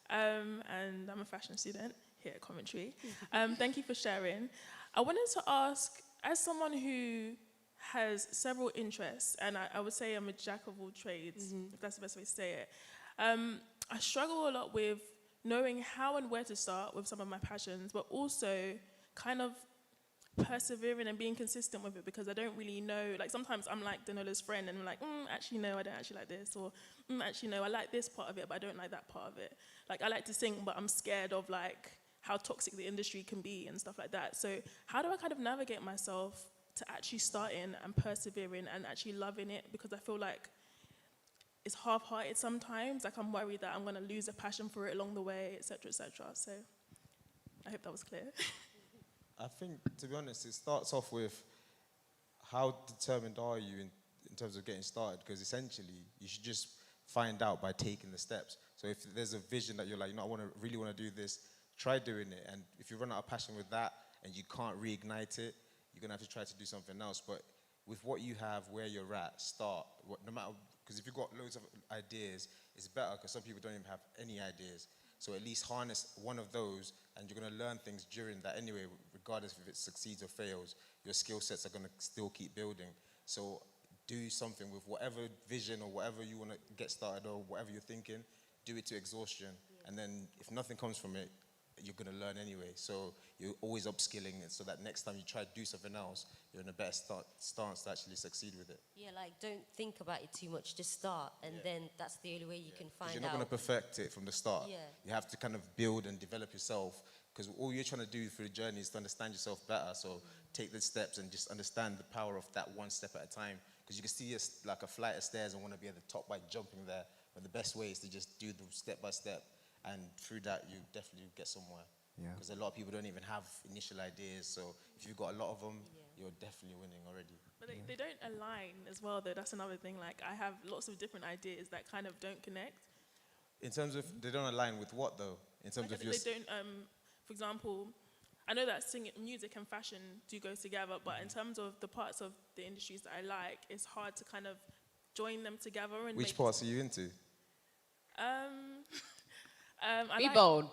and I'm a fashion student here at Coventry. Thank you for sharing. I wanted to ask, as someone who has several interests, and I would say I'm a jack of all trades, if that's the best way to say it, I struggle a lot with knowing how and where to start with some of my passions, but also kind of persevering and being consistent with it, because I don't really know. Like sometimes I'm like Denola's friend and I'm like, actually no, I don't actually like this, or actually no, I like this part of it, but I don't like that part of it. Like I like to sing, but I'm scared of like how toxic the industry can be and stuff like that. So how do I kind of navigate myself to actually starting and persevering and actually loving it? Because I feel like it's half-hearted sometimes. Like I'm worried that I'm going to lose a passion for it along the way, etc., etc. So I hope that was clear. I think, to be honest, it starts off with how determined are you in terms of getting started? Because essentially, you should just find out by taking the steps. So if there's a vision that you're like, I really want to do this, try doing it. And if you run out of passion with that and you can't reignite it, you're going to have to try to do something else. But with what you have, where you're at, start. No matter, because if you've got loads of ideas, it's better because some people don't even have any ideas. So at least harness one of those, and you're going to learn things during that anyway, regardless if it succeeds or fails. Your skill sets are going to still keep building. So do something with whatever vision or whatever you want to get started or whatever you're thinking, do it to exhaustion. Yeah. And then if nothing comes from it, you're going to learn anyway. So you're always upskilling it so that next time you try to do something else, you're in the best stance to actually succeed with it. Yeah, like don't think about it too much, just start. And then that's the only way you can find out. You're not going to perfect it from the start. Yeah. You have to kind of build and develop yourself, because all you're trying to do through the journey is to understand yourself better. So take the steps and just understand the power of that one step at a time. Because you can see like a flight of stairs and want to be at the top by jumping there. But the best way is to just do them step by step. And through that, you definitely get somewhere. Because a lot of people don't even have initial ideas. So if you've got a lot of them, you're definitely winning already. But they don't align as well, though. That's another thing. Like, I have lots of different ideas that kind of don't connect. In terms of, they don't align with what, though? In terms of your... They don't, for example, I know that music and fashion do go together, but in terms of the parts of the industries that I like, it's hard to kind of join them together. And which parts are you into? Be bold.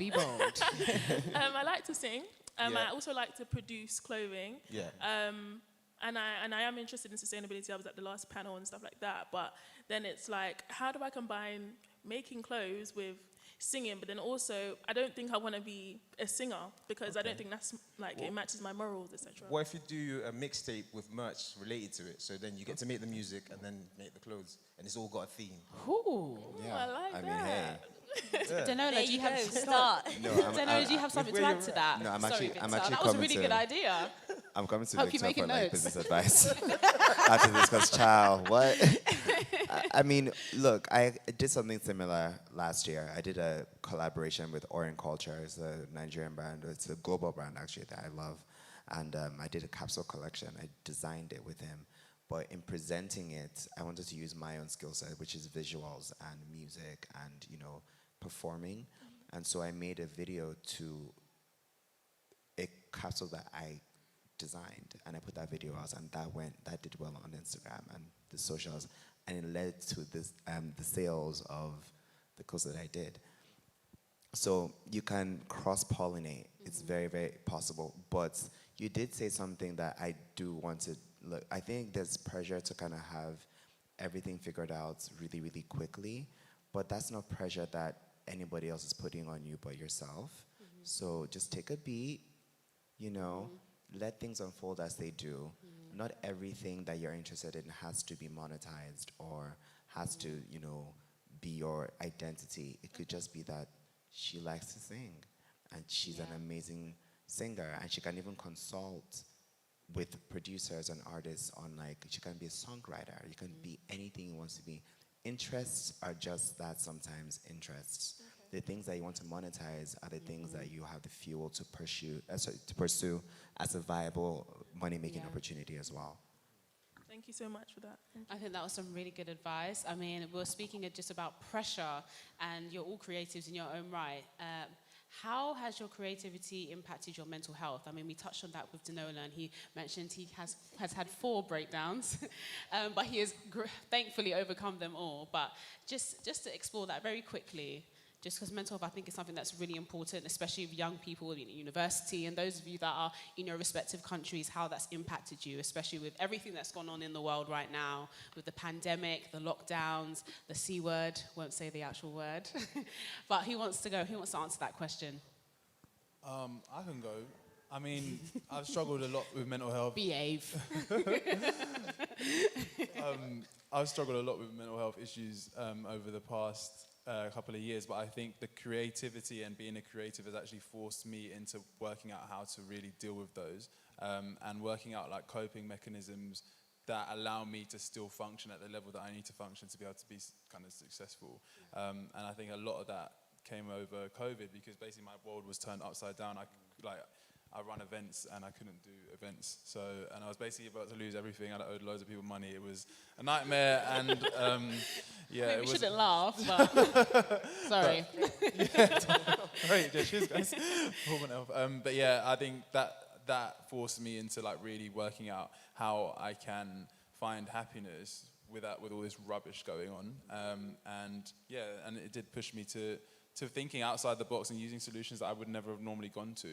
I like to sing. I also like to produce clothing. Yeah. And I am interested in sustainability. I was at the last panel and stuff like that. But then it's like, how do I combine making clothes with singing? But then also, I don't think I want to be a singer because I don't think that's like it matches my morals, etc. What if you do a mixtape with merch related to it? So then you get to make the music and then make the clothes, and it's all got a theme. Ooh. Yeah. I like that. Mean, hey. Denola, do you have Start. do you have something to add to that? No, I'm Sorry, actually Victor. coming That was a really good idea. I'm coming to Hope you're Victor making for like notes. business advice after this, because child, what? I mean, look, I did something similar last year. I did a collaboration with Orient Culture. It's a Nigerian brand. It's a global brand, actually, that I love. And I did a capsule collection. I designed it with him. But in presenting it, I wanted to use my own skill set, which is visuals and music and, performing. And so I made a video to a capsule that I designed, and I put that video out, and that did well on Instagram and the socials, and it led to this the sales of the clothes that I did. So you can cross-pollinate. It's very, very possible. But you did say something that I do want to look. I think there's pressure to kind of have everything figured out really, really quickly, but that's not pressure that anybody else is putting on you but yourself. So just take a beat, let things unfold as they do. Not everything that you're interested in has to be monetized or has to, be your identity. It could just be that she likes to sing and she's an amazing singer, and she can even consult with producers and artists on, she can be a songwriter. You can be anything you want to be. Interests are just that, sometimes interests. The things that you want to monetize are the things that you have the fuel to pursue as a viable money-making opportunity as well. Thank you so much for that. I think that was some really good advice. I mean, we're speaking just about pressure, and you're all creatives in your own right. How has your creativity impacted your mental health? I mean, we touched on that with Denola, and he mentioned he has had 4 breakdowns, but he has thankfully overcome them all. But just to explore that very quickly, just because mental health, I think, is something that's really important, especially with young people in university and those of you that are in your respective countries, how that's impacted you, especially with everything that's gone on in the world right now, with the pandemic, the lockdowns, the C word, won't say the actual word. But who wants to go? Who wants to answer that question? I can go. I mean, I've struggled a lot with mental health. Behave. I've struggled a lot with mental health issues over the past couple of years, but I think the creativity and being a creative has actually forced me into working out how to really deal with those and working out coping mechanisms that allow me to still function at the level that I need to function to be able to be kind of successful. And I think a lot of that came over COVID because basically my world was turned upside down. I run events and I couldn't do events. And I was basically about to lose everything. I owed loads of people money. It was a nightmare. And yeah, I mean, it we was. shouldn't laugh, but sorry. Right, yeah, cheers, guys. But yeah, I think that forced me into like really working out how I can find happiness with all this rubbish going on. And it did push me to thinking outside the box and using solutions that I would never have normally gone to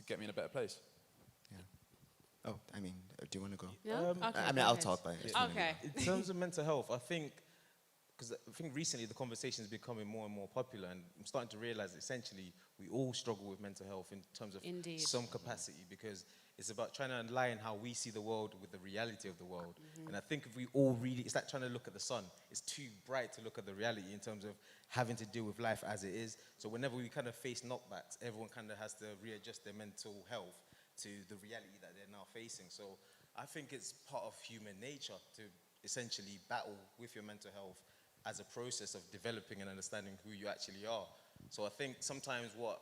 get me in a better place. Yeah. Oh, I mean, do you want to go? Yeah? Okay, I mean, I'll talk, but Okay. In terms of mental health, I think recently the conversation is becoming more and more popular, and I'm starting to realize essentially we all struggle with mental health in terms of some capacity, because it's about trying to align how we see the world with the reality of the world. And I think if we all really, it's like trying to look at the sun. It's too bright to look at the reality in terms of having to deal with life as it is. So whenever we kind of face knockbacks, everyone kind of has to readjust their mental health to the reality that they're now facing. So I think it's part of human nature to essentially battle with your mental health as a process of developing and understanding who you actually are. So I think sometimes what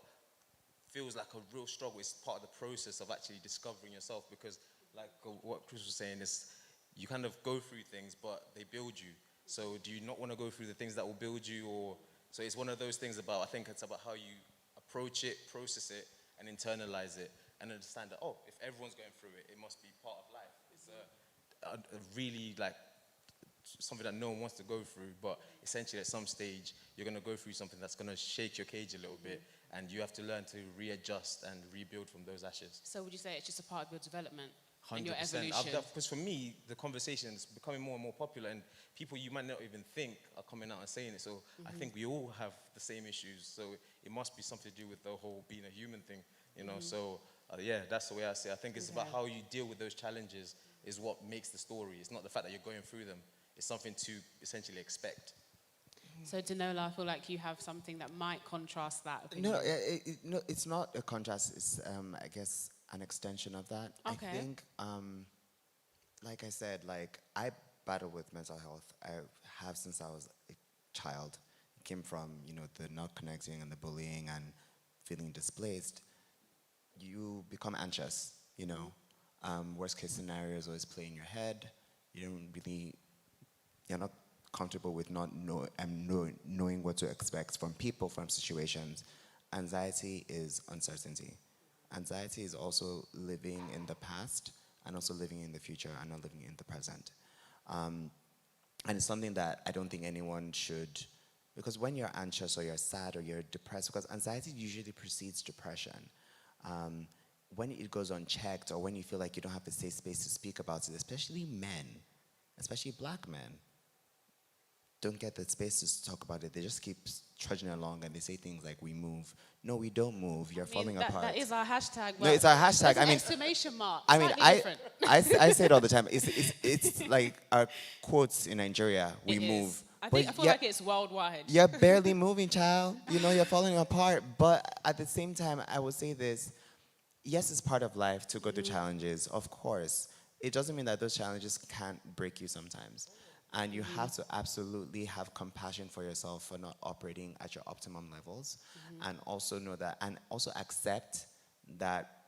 feels like a real struggle is part of the process of actually discovering yourself, because like what Chris was saying is you kind of go through things, but they build you. So do you not want to go through the things that will build you? Or so it's one of those things about, I think it's about how you approach it, process it, and internalize it, and understand that, oh, if everyone's going through it, it must be part of life. It's a really like something that no one wants to go through, but essentially at some stage you're going to go through something that's going to shake your cage a little bit, and you have to learn to readjust and rebuild from those ashes. So would you say it's just a part of your development 100%. and your evolution? Because for me, the conversation is becoming more and more popular, and people you might not even think are coming out and saying it. So I think we all have the same issues. So it must be something to do with the whole being a human thing, you know. So yeah, that's the way I see it. I think it's about how you deal with those challenges is what makes the story. It's not the fact that you're going through them. It's something to essentially expect. So Denola, I feel like you have something that might contrast that opinion. No, it's not a contrast. It's, I guess, an extension of that. Okay. I think, like I said, like I battle with mental health. I have since I was a child. It came from, the not connecting and the bullying and feeling displaced. You become anxious, Worst case scenarios always play in your head. You're not comfortable with not knowing what to expect from people, from situations. Anxiety is uncertainty. Anxiety is also living in the past and also living in the future and not living in the present. And it's something that I don't think anyone should, because when you're anxious or you're sad or you're depressed, because anxiety usually precedes depression. When it goes unchecked or when you feel like you don't have a safe space to speak about it, especially men, especially black men, don't get the space to talk about it. They just keep trudging along and they say things like, we move. No, we don't move. You're falling apart. That is our hashtag. No, it's our hashtag. I mean, exclamation mark. I mean, different. I say it all the time. It's like our quotes in Nigeria, we move. I feel like it's worldwide. You're barely moving, child. You're falling apart. But at the same time, I will say this. Yes, it's part of life to go through challenges, of course. It doesn't mean that those challenges can't break you sometimes. And you have to absolutely have compassion for yourself for not operating at your optimum levels. And also know that, and also accept that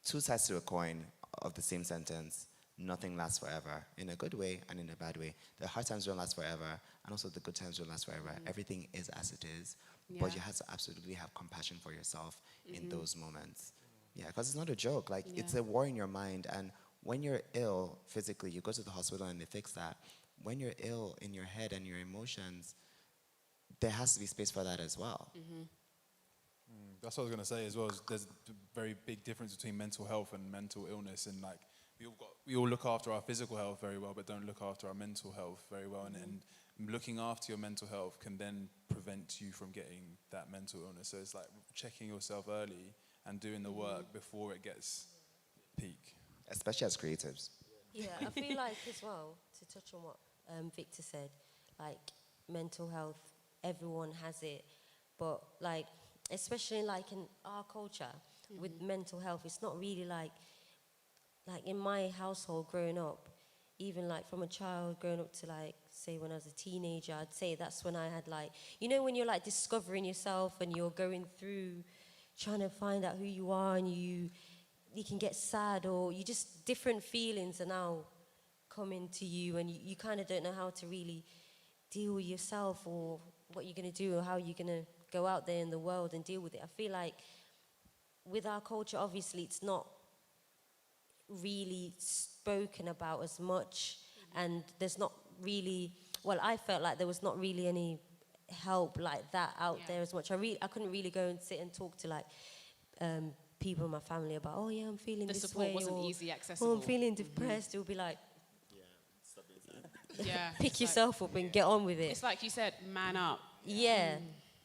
two sides to a coin of the same sentence, nothing lasts forever, in a good way and in a bad way. The hard times don't last forever, and also the good times don't last forever. Everything is as it is, but you have to absolutely have compassion for yourself in those moments. Yeah, because it's not a joke. Like, it's a war in your mind, and when you're ill physically, you go to the hospital and they fix that. When you're ill in your head and your emotions, there has to be space for that as well. That's what I was going to say as well. There's a very big difference between mental health and mental illness, and like we all look after our physical health very well, but don't look after our mental health very well. And looking after your mental health can then prevent you from getting that mental illness. So it's like checking yourself early and doing the work before it gets peak. Especially as creatives. Yeah, I feel like as well, to touch on what Victor said, like mental health, everyone has it, but like, especially like in our culture with mental health, it's not really like like in my household growing up, even like from a child growing up to like, say when I was a teenager, I'd say that's when I had like, you know, when you're like discovering yourself and you're going through trying to find out who you are, and you can get sad, or you just, different feelings are now coming to you, and you kind of don't know how to really deal with yourself, or what you're going to do, or how you're going to go out there in the world and deal with it. I feel like with our culture, obviously, it's not really spoken about as much, and there's not really, well, I felt like there was not really any help like that out there as much. I couldn't really go and sit and talk to like people in my family about, oh yeah, I'm feeling The this support way, wasn't or, easy accessible. oh, I'm feeling depressed. It would be like, Yeah. pick yourself up and get on with it. It's like you said, man up. Yeah,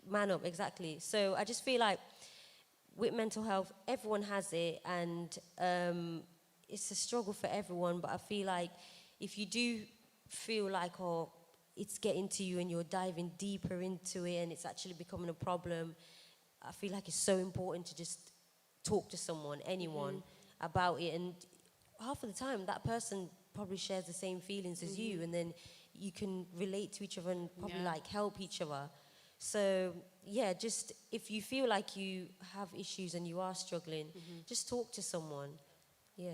man up, exactly. So I just feel like with mental health, everyone has it, and it's a struggle for everyone. But I feel like if you do feel like, oh, it's getting to you and you're diving deeper into it and it's actually becoming a problem, I feel like it's so important to just talk to someone, anyone, about it. And half of the time, that person probably shares the same feelings as you, and then you can relate to each other and probably like help each other. So yeah, just if you feel like you have issues and you are struggling, just talk to someone. Yeah.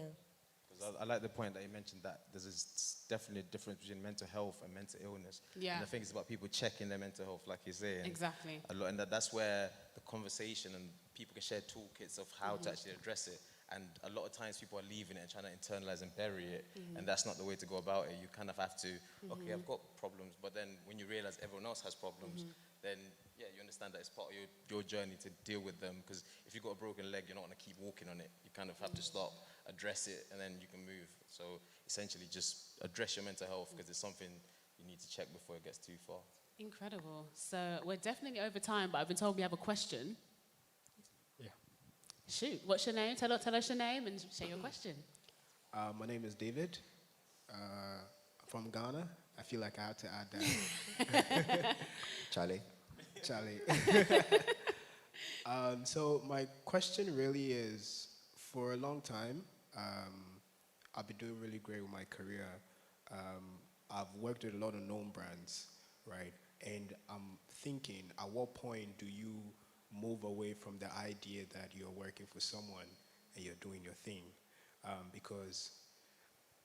I like the point that you mentioned, that there's definitely a difference between mental health and mental illness. Yeah. And I think it's about people checking their mental health, like you say. Exactly. A lot, and that's where the conversation and people can share toolkits of how to actually address it. And a lot of times people are leaving it and trying to internalize and bury it, and that's not the way to go about it. You kind of have to, okay, I've got problems, but then when you realize everyone else has problems, then yeah, you understand that it's part of your journey to deal with them. Because if you've got a broken leg, you're not going to keep walking on it. You kind of have to stop, address it, and then you can move. So essentially just address your mental health, because it's something you need to check before it gets too far. Incredible. So we're definitely over time, but I've been told we have a question. Yeah. Shoot, what's your name? Tell us your name and share your question. My name is David. I'm from Ghana. I feel like I have to add that. Charlie. So my question really is, for a long time, I've been doing really great with my career. I've worked with a lot of known brands, right? And I'm thinking, at what point do you move away from the idea that you're working for someone and you're doing your thing? Because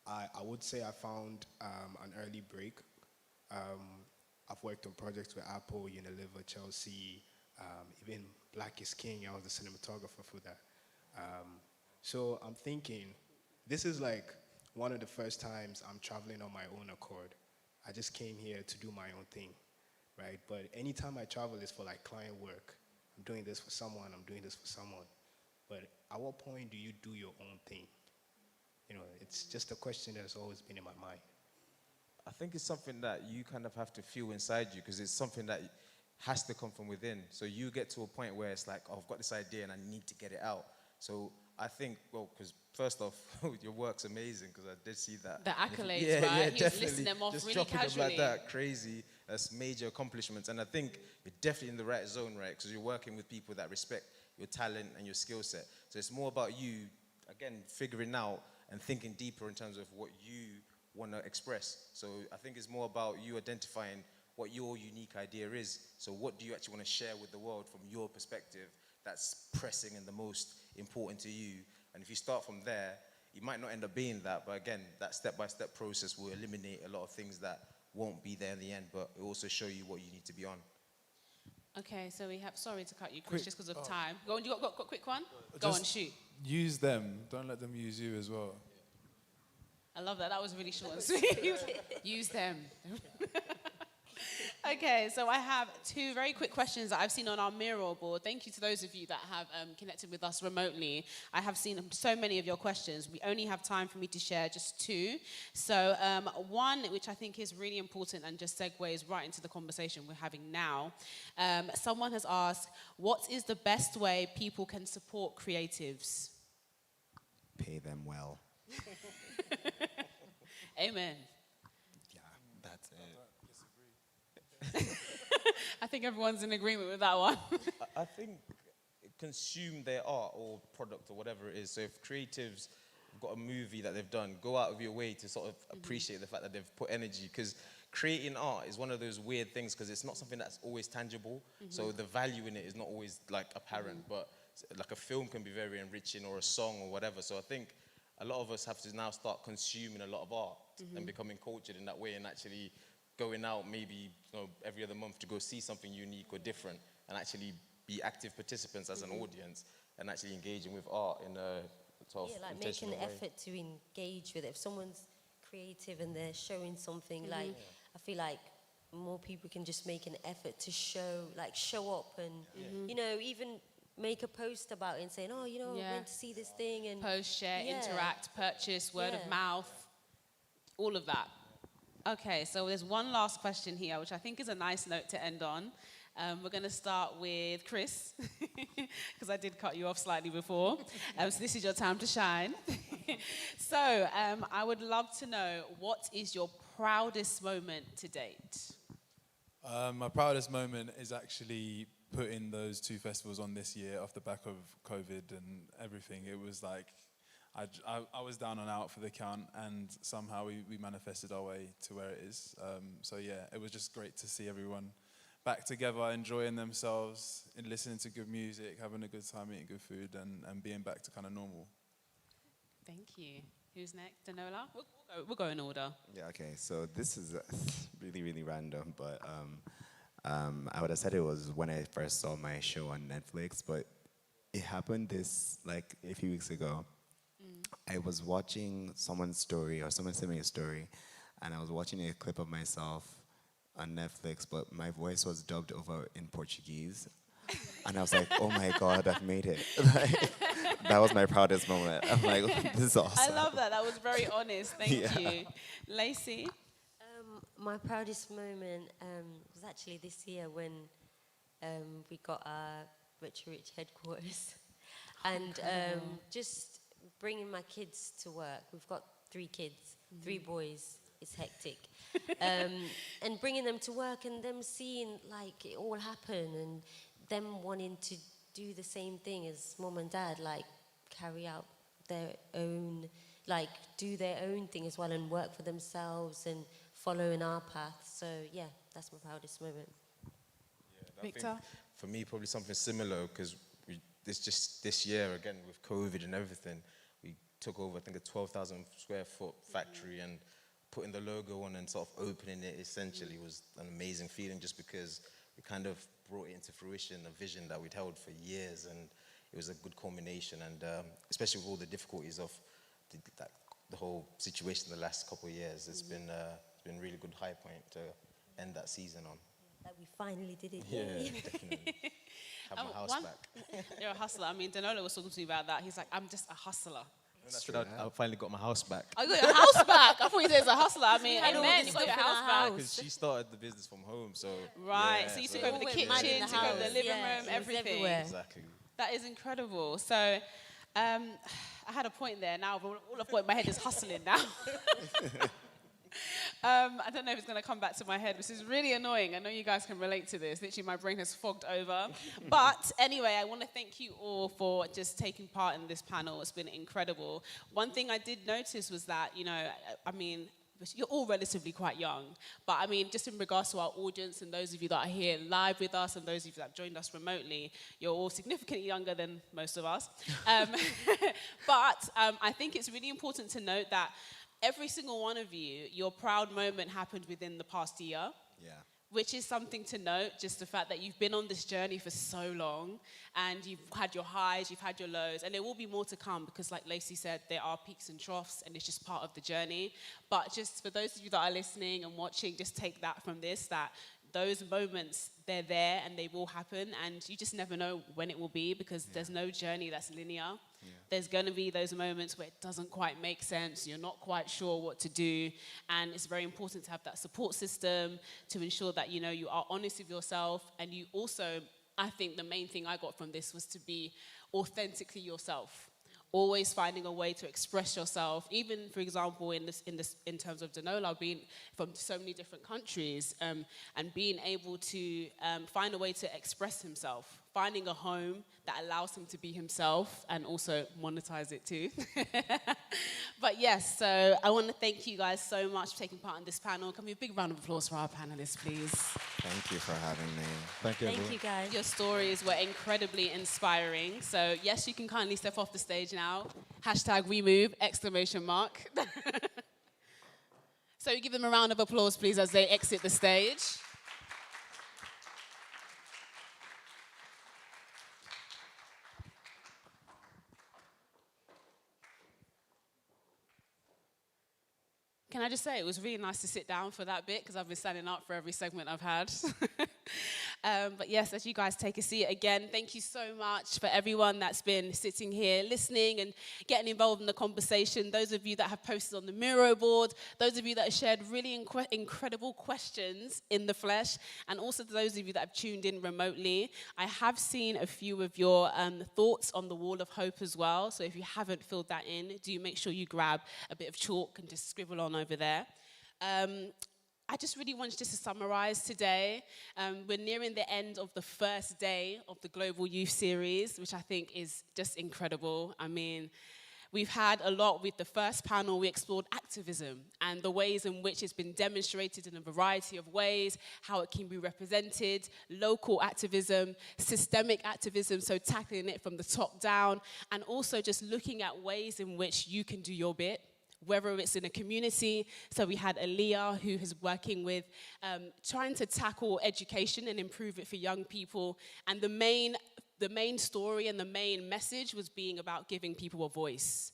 I would say I found an early break. I've worked on projects with Apple, Unilever, Chelsea, even Black is King. I was the cinematographer for that. So I'm thinking, this is like one of the first times I'm traveling on my own accord. I just came here to do my own thing, right? But anytime I travel, it's for like client work. I'm doing this for someone, I'm doing this for someone. But at what point do you do your own thing? You know, it's just a question that's always been in my mind. I think it's something that you kind of have to feel inside you, because it's something that has to come from within. So you get to a point where it's like, oh, I've got this idea and I need to get it out. So I think, well, because first off, your work's amazing, because I did see that. The accolades, yeah, right? Yeah, He was definitely. listing them off Just really dropping casually. them like that, crazy. That's major accomplishments. And I think you're definitely in the right zone, right? Because you're working with people that respect your talent and your skill set. So it's more about you, again, figuring out and thinking deeper in terms of what you want to express. So I think it's more about you identifying what your unique idea is. So what do you actually want to share with the world from your perspective that's pressing and the most important to you? And if you start from there, it might not end up being that, but again, that step-by-step process will eliminate a lot of things that won't be there in the end, but it will also show you what you need to be on. Okay, so we have, sorry to cut you, Chris, just because of time. Go on, you got a quick one? Go Just on, shoot. Use them. Don't let them use you as well. I love that. That was really short and sweet. Use them. Okay, so I have two very quick questions that I've seen on our mural board. Thank you to those of you that have connected with us remotely. I have seen so many of your questions. We only have time for me to share just two. So one, which I think is really important and just segues right into the conversation we're having now. Someone has asked, what is the best way people can support creatives? Pay them well. Amen. Yeah, that's it. I think everyone's in agreement with that one. I think consume their art or product or whatever it is. So if creatives got a movie that they've done, go out of your way to sort of appreciate the fact that they've put energy, because creating art is one of those weird things, because it's not something that's always tangible, so the value in it is not always like apparent, but like a film can be very enriching, or a song or whatever. So I think a lot of us have to now start consuming a lot of art and becoming cultured in that way, and actually going out maybe every other month to go see something unique or different, and actually be active participants as an audience, and actually engaging with art in a sort of like making an way. effort to engage with it. If someone's creative and they're showing something, like I feel like more people can just make an effort to show up, and even make a post about it and saying, I went to see this thing, and post, share, interact, purchase, word of mouth, all of that. Okay, so there's one last question here, which I think is a nice note to end on. We're going to start with Chris, because I did cut you off slightly before. So this is your time to shine. So I would love to know, what is your proudest moment to date? My proudest moment is actually putting those 2 festivals on this year off the back of COVID and everything. It was like, I was down and out for the count, and somehow we manifested our way to where it is. So yeah, it was just great to see everyone back together, enjoying themselves, and listening to good music, having a good time, eating good food, and being back to kind of normal. Thank you. Who's next? Denola? We'll go in order. Yeah, okay, so this is really, really random, but I would have said it was when I first saw my show on Netflix, but it happened a few weeks ago. I was watching someone's story, or someone sent me a story, and I was watching a clip of myself on Netflix, but my voice was dubbed over in Portuguese. And I was like, oh my God, I've made it. That was my proudest moment. I'm like, this is awesome. I love that. That was very honest. Thank you. Lacey? My proudest moment was actually this year when we got our Rich headquarters. And just bringing my kids to work. We've got 3 kids, 3 boys. It's hectic. And bringing them to work and them seeing like it all happen, and them wanting to do the same thing as mom and dad, like carry out their own, like do their own thing as well, and work for themselves and follow in our path. So yeah, that's my proudest moment. Yeah, Victor? For me, probably something similar, because this year, again, with COVID and everything, we took over, I think, a 12,000 square foot factory, and putting the logo on and sort of opening it essentially was an amazing feeling, just because we kind of brought it into fruition, a vision that we'd held for years, and it was a good culmination. And especially with all the difficulties of the whole situation the last couple of years, it's been a really good high point to end that season on. Like we finally did it. Yeah, definitely. Have my house back. You're a hustler. I mean, Denola was talking to me about that. He's like, I'm just a hustler. I finally got my house back. I got your house back. I thought you said it's a hustler. I mean, amen, you got your house back. Because she started the business from home, so... Right, yeah, so you took over the kitchen, took over the living room, everything. Everywhere. Exactly. That is incredible. So, I had a point there now, but all I've got in my head is hustling now. I don't know if it's going to come back to my head, which is really annoying. I know you guys can relate to this. Literally, my brain has fogged over. But anyway, I want to thank you all for just taking part in this panel. It's been incredible. One thing I did notice was that, I mean, you're all relatively quite young. But I mean, just in regards to our audience and those of you that are here live with us and those of you that joined us remotely, you're all significantly younger than most of us. But I think it's really important to note that every single one of you, your proud moment happened within the past year. Yeah. Which is something to note, just the fact that you've been on this journey for so long, and you've had your highs, you've had your lows, and there will be more to come, because like Lacey said, there are peaks and troughs, and it's just part of the journey. But just for those of you that are listening and watching, just take that from this, that those moments, they're there and they will happen, and you just never know when it will be, because there's no journey that's linear. Yeah. There's going to be those moments where it doesn't quite make sense, you're not quite sure what to do, and it's very important to have that support system to ensure that, you are honest with yourself, and you also, I think the main thing I got from this was to be authentically yourself. always finding a way to express yourself. Even, for example, in terms of Denola, being from so many different countries, and being able to find a way to express himself, finding a home that allows him to be himself and also monetize it too. But yes, so I want to thank you guys so much for taking part in this panel. Can we have a big round of applause for our panelists, please? Thank you for having me. Thank you, Thank you, guys. Your stories were incredibly inspiring. So yes, you can kindly step off the stage now. #WeMove, exclamation mark. So give them a round of applause, please, as they exit the stage. Can I just say, it was really nice to sit down for that bit because I've been standing up for every segment I've had. But yes, as you guys take a seat again, thank you so much for everyone that's been sitting here listening and getting involved in the conversation. Those of you that have posted on the Miro board, those of you that have shared really incredible questions in the flesh, and also those of you that have tuned in remotely. I have seen a few of your thoughts on the wall of hope as well. So if you haven't filled that in, do make sure you grab a bit of chalk and just scribble on over there. I just really wanted just to summarize today. We're nearing the end of the first day of the Global Youth Series, which I think is just incredible. I mean, we've had a lot with the first panel. We explored activism and the ways in which it's been demonstrated in a variety of ways, how it can be represented, local activism, systemic activism, so tackling it from the top down, and also just looking at ways in which you can do your bit, whether it's in a community. So we had Aaliyah, who is working with trying to tackle education and improve it for young people. And the main story and the main message was being about giving people a voice.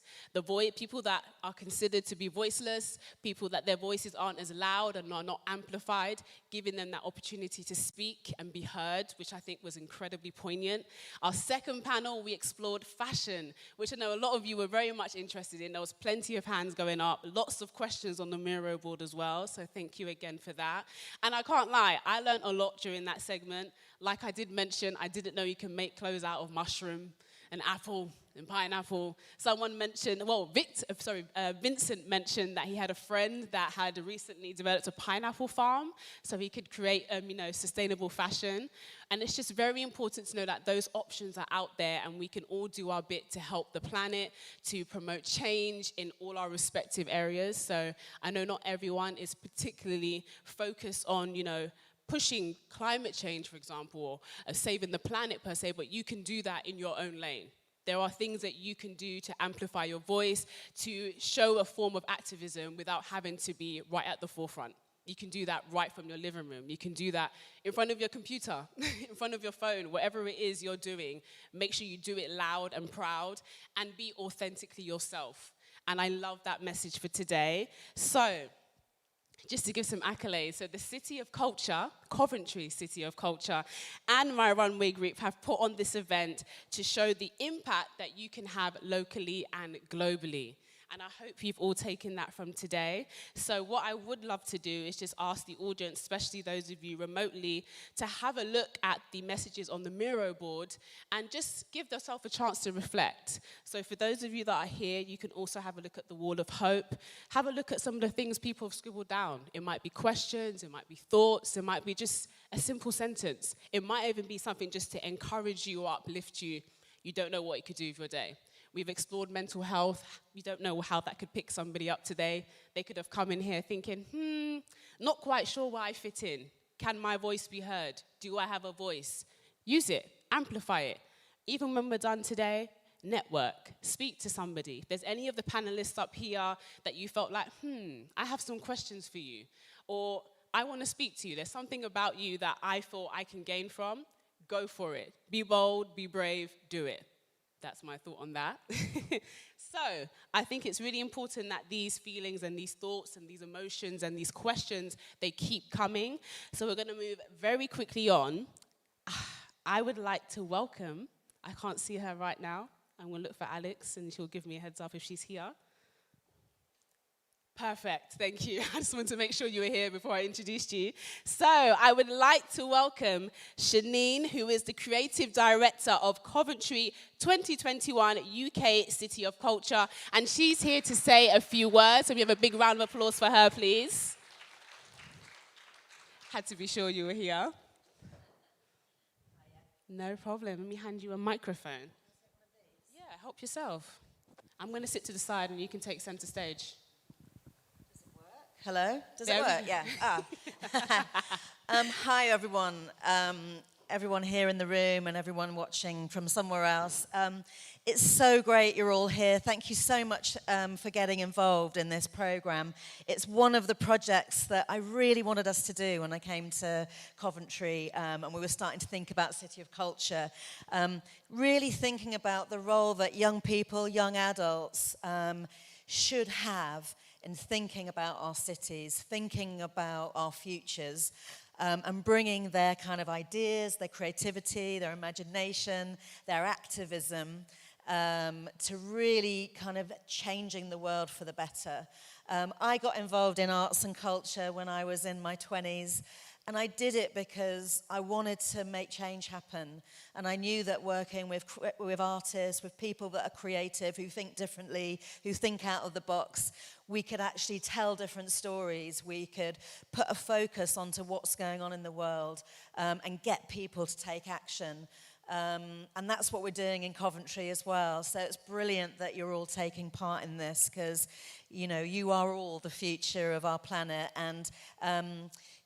People that are considered to be voiceless, people that their voices aren't as loud and are not amplified, giving them that opportunity to speak and be heard, which I think was incredibly poignant. Our second panel, we explored fashion, which I know a lot of you were very much interested in. There was plenty of hands going up, lots of questions on the Miro board as well, so thank you again for that. And I can't lie, I learned a lot during that segment. Like I did mention, I didn't know you can make clothes out of mushroom and apple and pineapple. Someone mentioned, Vincent mentioned that he had a friend that had recently developed a pineapple farm so he could create, sustainable fashion. And it's just very important to know that those options are out there and we can all do our bit to help the planet, to promote change in all our respective areas. So I know not everyone is particularly focused on, pushing climate change, for example, or saving the planet per se, but you can do that in your own lane. There are things that you can do to amplify your voice, to show a form of activism without having to be right at the forefront. You can do that right from your living room. You can do that in front of your computer, in front of your phone, whatever it is you're doing. Make sure you do it loud and proud and be authentically yourself. And I love that message for today. So, just to give some accolades, so the City of Culture, Coventry City of Culture, and My Runway Group have put on this event to show the impact that you can have locally and globally. And I hope you've all taken that from today. So what I would love to do is just ask the audience, especially those of you remotely, to have a look at the messages on the Miro board and just give yourself a chance to reflect. So for those of you that are here, you can also have a look at the Wall of Hope. Have a look at some of the things people have scribbled down. It might be questions, it might be thoughts, it might be just a simple sentence. It might even be something just to encourage you or uplift you. You don't know what it could do with your day. We've explored mental health. You don't know how that could pick somebody up today. They could have come in here thinking, not quite sure where I fit in. Can my voice be heard? Do I have a voice? Use it, amplify it. Even when we're done today, network, speak to somebody. If there's any of the panelists up here that you felt like, I have some questions for you, or I want to speak to you. There's something about you that I thought I can gain from. Go for it. Be bold, be brave, do it. That's my thought on that. So I think it's really important that these feelings and these thoughts and these emotions and these questions, they keep coming. So we're going to move very quickly on. I would like to welcome, I can't see her right now. I'm going to look for Alex and she'll give me a heads up if she's here. Perfect, thank you. I just wanted to make sure you were here before I introduced you. So I would like to welcome Shanine, who is the Creative Director of Coventry 2021 UK City of Culture. And she's here to say a few words. So we have a big round of applause for her, please. Had to be sure you were here. No problem. Let me hand you a microphone. Yeah, help yourself. I'm going to sit to the side and you can take center stage. Hello? Does it work? Yeah. Hi, everyone. Everyone here in the room and everyone watching from somewhere else. It's so great you're all here. Thank you so much for getting involved in this program. It's one of the projects that I really wanted us to do when I came to Coventry and we were starting to think about City of Culture. Really thinking about the role that young people, young adults should have in thinking about our cities, thinking about our futures, and bringing their kind of ideas, their creativity, their imagination, their activism to really kind of changing the world for the better. I got involved in arts and culture when I was in my 20s, and I did it because I wanted to make change happen. And I knew that working with artists, with people that are creative, who think differently, who think out of the box, we could actually tell different stories. We could put a focus onto what's going on in the world and get people to take action. And that's what we're doing in Coventry as well. So it's brilliant that you're all taking part in this because, you know, you are all the future of our planet. And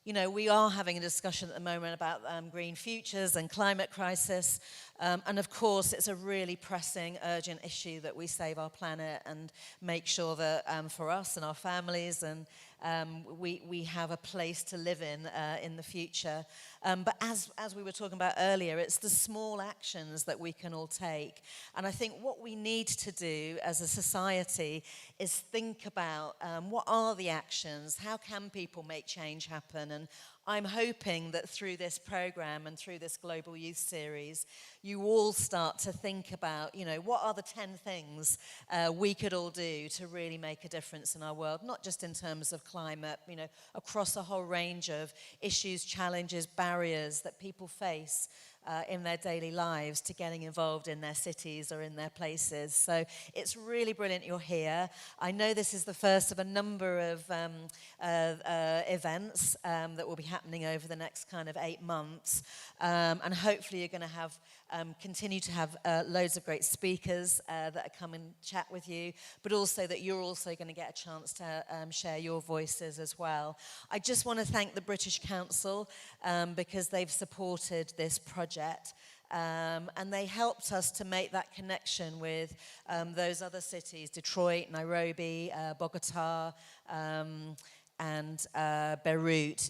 you know, we are having a discussion at the moment about green futures and climate crisis. And of course, it's a really pressing, urgent issue that we save our planet and make sure that for us and our families and we have a place to live in the future. But as we were talking about earlier, it's the small actions that we can all take. And I think what we need to do as a society is think about what are the actions, how can people make change happen? And I'm hoping that through this program and through this Global Youth Series, you all start to think about, you know, what are the 10 things we could all do to really make a difference in our world, not just in terms of climate, you know, across a whole range of issues, challenges, barriers that people face in their daily lives to getting involved in their cities or in their places. So it's really brilliant you're here. I know this is the first of a number of events that will be happening over the next kind of 8 months. And hopefully you're going to have continue to have loads of great speakers that come and chat with you, but also that you're also going to get a chance to share your voices as well. I just want to thank the British Council because they've supported this project. And they helped us to make that connection with those other cities, Detroit, Nairobi, Bogota, and Beirut,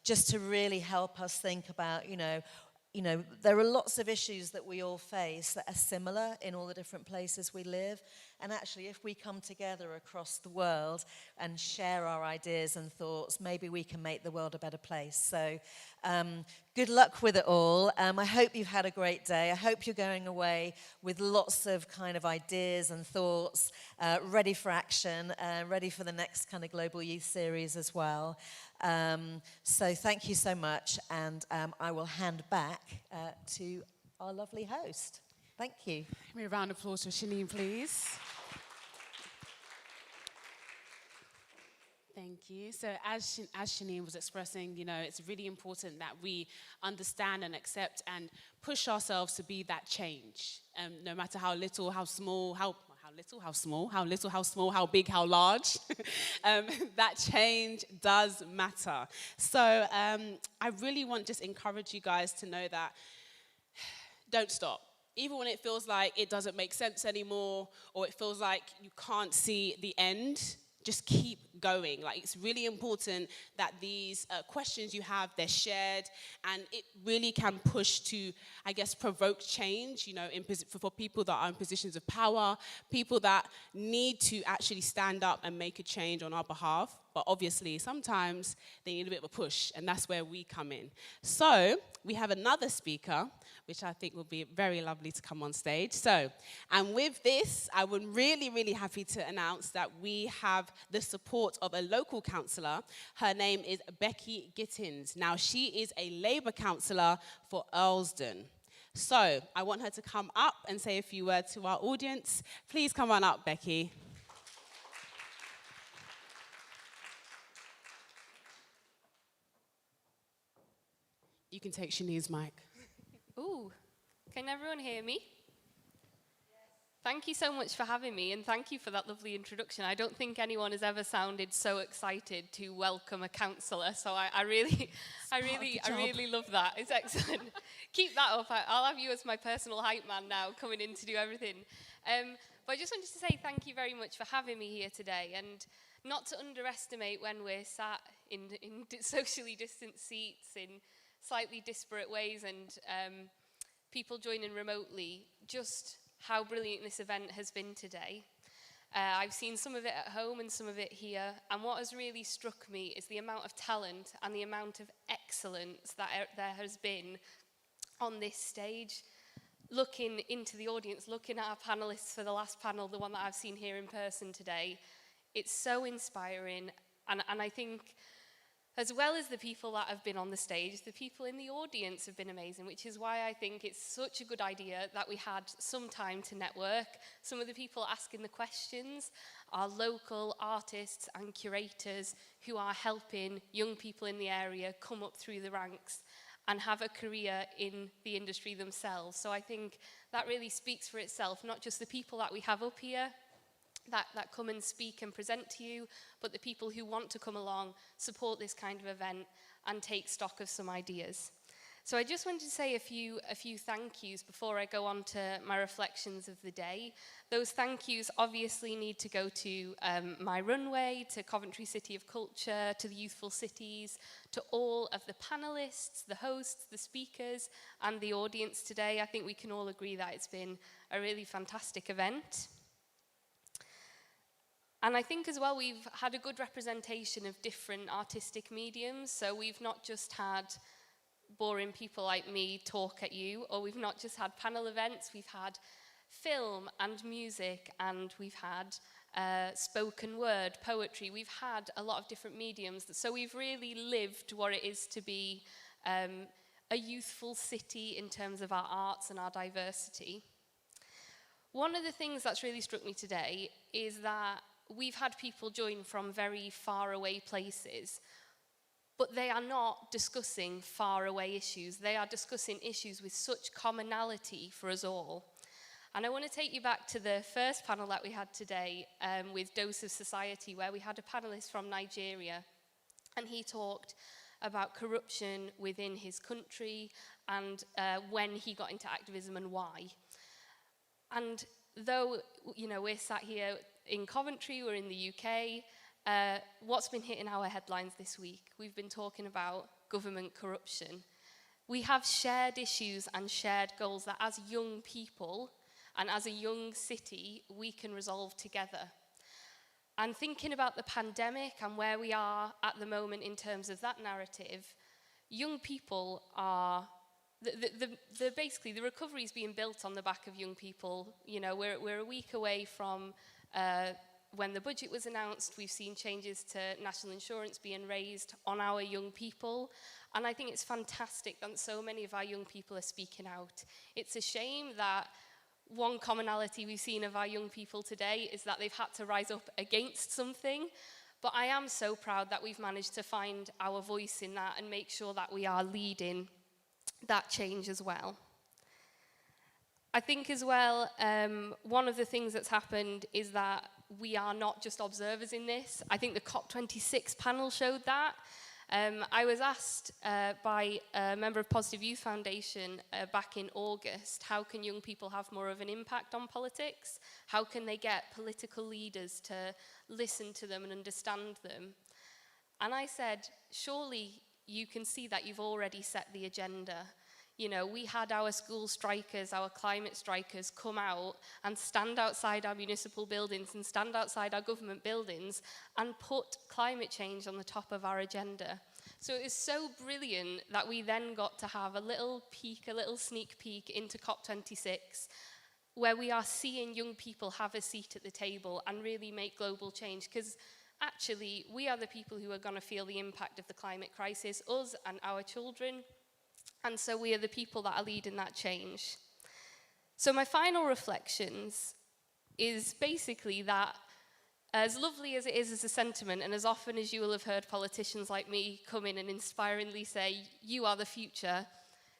just to really help us think about, you know, there are lots of issues that we all face that are similar in all the different places we live. And actually, if we come together across the world and share our ideas and thoughts, maybe we can make the world a better place. So good luck with it all. I hope you've had a great day. I hope you're going away with lots of kind of ideas and thoughts, ready for action, ready for the next kind of Global Youth Series as well. So thank you so much, and I will hand back to our lovely host. Thank you. Give me a round of applause for Shanine, please. Thank you. So as Shanine was expressing, you know, it's really important that we understand and accept and push ourselves to be that change. No matter how little, how small, how big, how large, that change does matter. So I really want to just encourage you guys to know that don't stop. Even when it feels like it doesn't make sense anymore, or it feels like you can't see the end, just keep going. Like, it's really important that these questions you have, they're shared, and it really can push to, I guess, provoke change, you know, for people that are in positions of power, people that need to actually stand up and make a change on our behalf. but obviously sometimes they need a bit of a push, and that's where we come in. So we have another speaker, which I think will be very lovely to come on stage. So, and with this, I would really, really happy to announce that we have the support of a local councillor. Her name is Becky Gittins. Now, she is a Labour councillor for Earlsdon. So I want her to come up and say a few words to our audience. Please come on up, Becky. You can take Shanice's mic. Ooh, can everyone hear me? Thank you so much for having me, and thank you for that lovely introduction. I don't think anyone has ever sounded so excited to welcome a councillor, so I really love that. It's excellent. Keep that up. I'll have you as my personal hype man now, coming in to do everything. But I just wanted to say thank you very much for having me here today, and not to underestimate when we're sat in socially distant seats in slightly disparate ways, and people joining remotely, just how brilliant this event has been today. I've seen some of it at home and some of it here, and what has really struck me is the amount of talent and the amount of excellence that there has been on this stage. Looking into the audience, looking at our panellists for the last panel, the one that I've seen here in person today, it's so inspiring, and I think, as well as the people that have been on the stage, the people in the audience have been amazing, which is why I think it's such a good idea that we had some time to network. Some of the people asking the questions are local artists and curators who are helping young people in the area come up through the ranks and have a career in the industry themselves. So I think that really speaks for itself, not just the people that we have up here, that come and speak and present to you, but the people who want to come along, support this kind of event, and take stock of some ideas. So I just wanted to say a few thank yous before I go on to my reflections of the day. Those thank yous obviously need to go to My Runway, to Coventry City of Culture, to the Youthful Cities, to all of the panellists, the hosts, the speakers, and the audience today. I think we can all agree that it's been a really fantastic event. And I think as well we've had a good representation of different artistic mediums. So we've not just had boring people like me talk at you, or we've not just had panel events, we've had film and music, and we've had spoken word, poetry. We've had a lot of different mediums. So we've really lived what it is to be a youthful city in terms of our arts and our diversity. One of the things that's really struck me today is that we've had people join from very far away places, but they are not discussing far away issues. They are discussing issues with such commonality for us all. And I want to take you back to the first panel that we had today with Dose of Society, where we had a panelist from Nigeria, and he talked about corruption within his country and when he got into activism and why. And though, you know, we're sat here in Coventry, we're in the UK, what's been hitting our headlines this week? We've been talking about government corruption. We have shared issues and shared goals that as young people and as a young city, we can resolve together. And thinking about the pandemic and where we are at the moment in terms of that narrative, young people are basically the recovery is being built on the back of young people. You know, we're a week away from when the budget was announced. We've seen changes to national insurance being raised on our young people, and I think it's fantastic that so many of our young people are speaking out. It's a shame that one commonality we've seen of our young people today is that they've had to rise up against something, but I am so proud that we've managed to find our voice in that and make sure that we are leading that change as well. I think as well, one of the things that's happened is that we are not just observers in this. I think the COP26 panel showed that. I was asked by a member of Positive Youth Foundation back in August, how can young people have more of an impact on politics? How can they get political leaders to listen to them and understand them? And I said, surely you can see that you've already set the agenda. You know, we had our school strikers, our climate strikers come out and stand outside our municipal buildings and stand outside our government buildings and put climate change on the top of our agenda. So it was so brilliant that we then got to have a little peek, a little sneak peek into COP26, where we are seeing young people have a seat at the table and really make global change. Because actually, we are the people who are going to feel the impact of the climate crisis, us and our children. And so we are the people that are leading that change. So my final reflections is basically that, as lovely as it is as a sentiment, and as often as you will have heard politicians like me come in and inspiringly say, you are the future,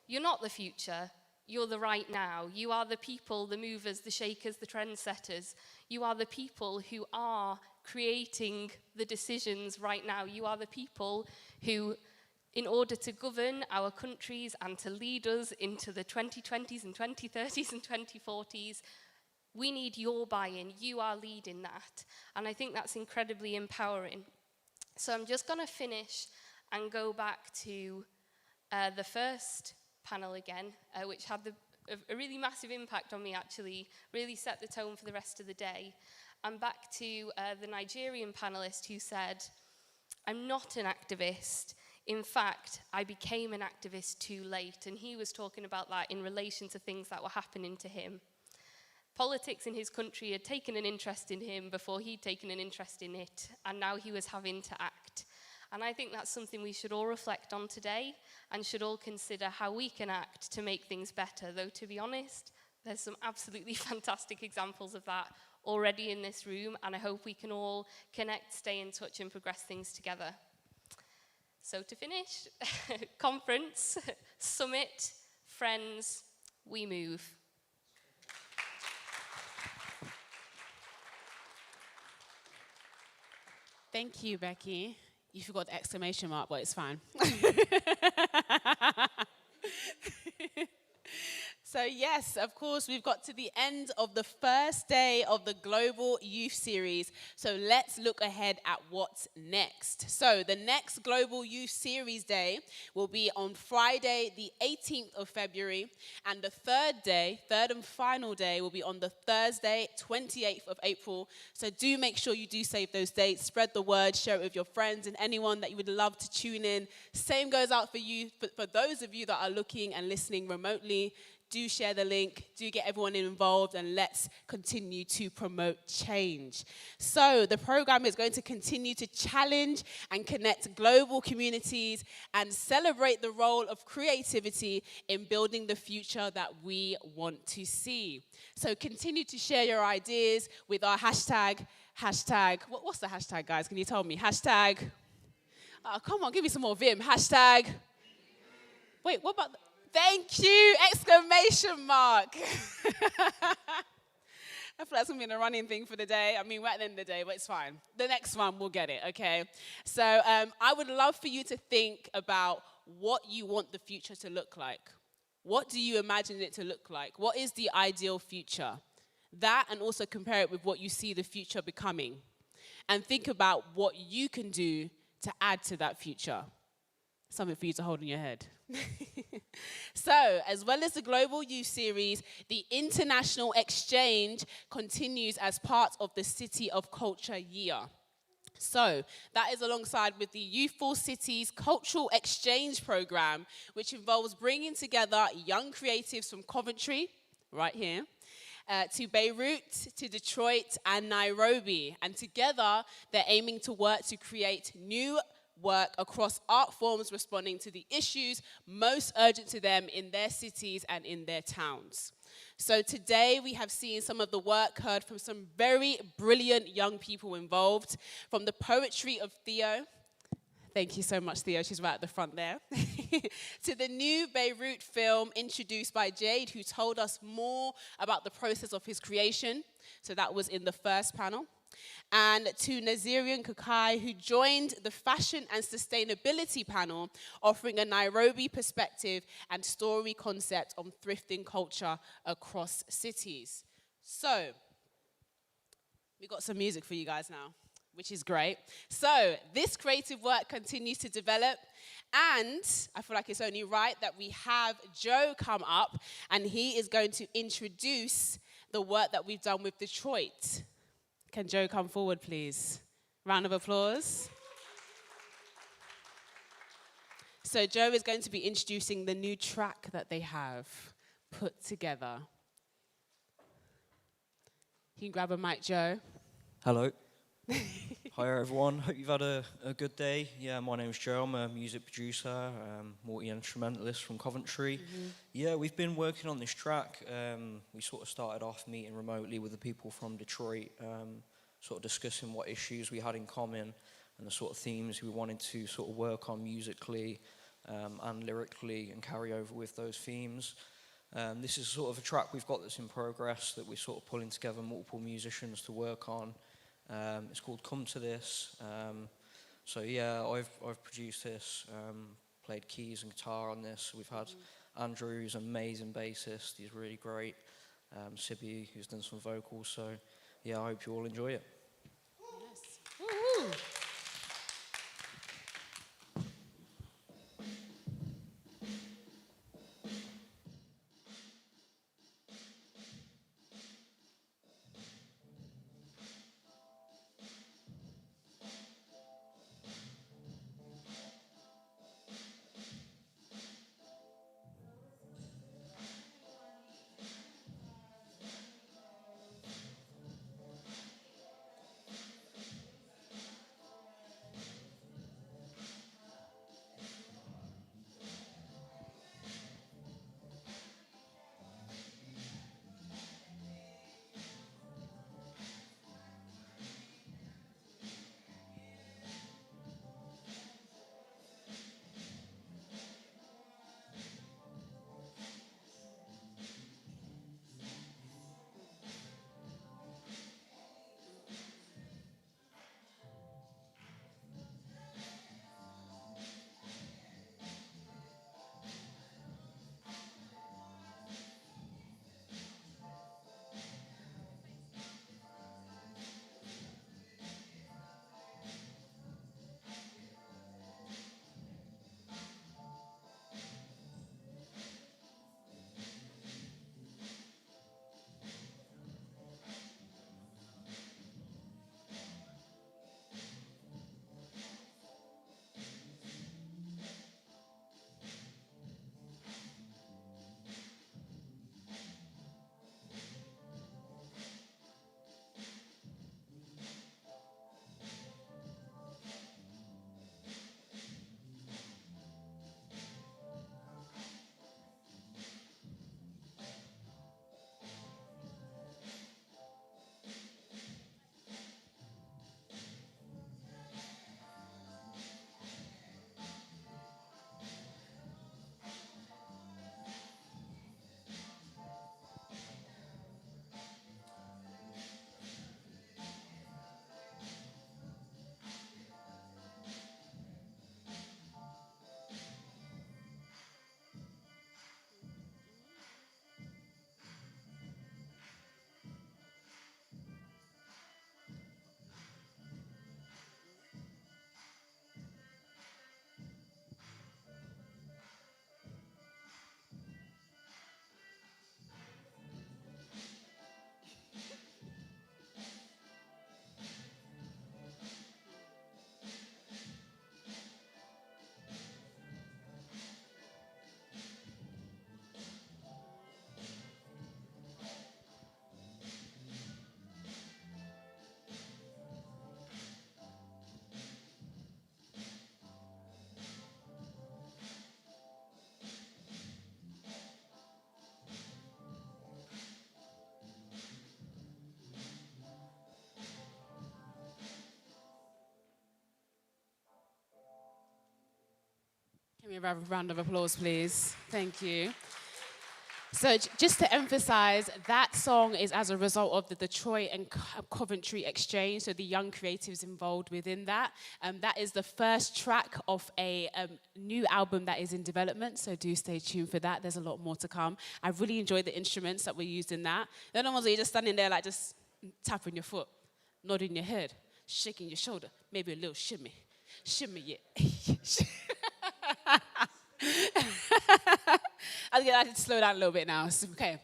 you're not the future, you're the right now. You are the people, the movers, the shakers, the trendsetters. You are the people who are creating the decisions right now. You are the people who, in order to govern our countries and to lead us into the 2020s and 2030s and 2040s, we need your buy-in. You are leading that. And I think that's incredibly empowering. So I'm just going to finish and go back to the first panel again, which had a really massive impact on me, actually, really set the tone for the rest of the day. And back to the Nigerian panelist who said, I'm not an activist. In fact, I became an activist too late. And he was talking about that in relation to things that were happening to him. Politics in his country had taken an interest in him before he'd taken an interest in it, and now he was having to act. And I think that's something we should all reflect on today and should all consider how we can act to make things better, though to be honest, there's some absolutely fantastic examples of that already in this room, and I hope we can all connect, stay in touch, and progress things together. So to finish, conference, summit, friends, we move. Thank you, Becky. You forgot the exclamation mark, but it's fine. So yes, of course, we've got to the end of the first day of the Global Youth Series. So let's look ahead at what's next. So the next Global Youth Series Day will be on Friday, the 18th of February. And the third and final day, will be on the Thursday, 28th of April. So do make sure you do save those dates, spread the word, share it with your friends and anyone that you would love to tune in. Same goes out for you, for those of you that are looking and listening remotely. Do share the link, do get everyone involved, and let's continue to promote change. So the program is going to continue to challenge and connect global communities and celebrate the role of creativity in building the future that we want to see. So continue to share your ideas with our hashtag, what's the hashtag, guys? Can you tell me? Hashtag, come on, give me some more vim. Hashtag, wait, what about thank you! Exclamation mark. I feel like it's going to be a running thing for the day. I mean, we're at the end of the day, but it's fine. The next one, we'll get it, okay? So I would love for you to think about what you want the future to look like. What do you imagine it to look like? What is the ideal future? That, and also compare it with what you see the future becoming. And think about what you can do to add to that future. Something for you to hold in your head. So, as well as the Global Youth Series, the International Exchange continues as part of the City of Culture year. So, that is alongside with the Youthful Cities Cultural Exchange Program, which involves bringing together young creatives from Coventry, right here, to Beirut, to Detroit, and Nairobi. And together, they're aiming to work to create new work across art forms responding to the issues most urgent to them in their cities and in their towns. So today we have seen some of the work, heard from some very brilliant young people involved, from the poetry of Theo. Thank you so much, Theo. She's right at the front there. To the new Beirut film introduced by Jade, who told us more about the process of his creation. So that was in the first panel. And to Nigerian Kakai, who joined the Fashion and Sustainability panel, offering a Nairobi perspective and story concept on thrifting culture across cities. So, we got some music for you guys now. which is great. So this creative work continues to develop, and I feel like it's only right that we have Joe come up, and he is going to introduce the work that we've done with Detroit. Can Joe come forward, please? Round of applause. So Joe is going to be introducing the new track that they have put together. You can grab a mic, Joe. Hello. Hi everyone, hope you've had a good day. Yeah, my name's Joe, I'm a music producer, multi-instrumentalist from Coventry. Yeah, we've been working on this track. We sort of started off meeting remotely with the people from Detroit, sort of discussing what issues we had in common and the sort of themes we wanted to sort of work on musically and lyrically and carry over with those themes. This is sort of a track we've got that's in progress that we're sort of pulling together multiple musicians to work on. It's called Come to This. So yeah, I've produced this, played keys and guitar on this. We've had Andrew, who's an amazing bassist, he's really great. Sibby, who's done some vocals. So yeah, I hope you all enjoy it. Yes. Woo-hoo. Can we have a round of applause, please? Thank you. So just to emphasize, that song is as a result of the Detroit and Coventry exchange, so the young creatives involved within that. That is the first track of a new album that is in development, so do stay tuned for that. There's a lot more to come. I really enjoyed the instruments that were used in that. They're not ones where you're just standing there like just tapping your foot, nodding your head. shaking your shoulder, maybe a little shimmy. Shimmy it. I have to slow down a little bit now. Okay.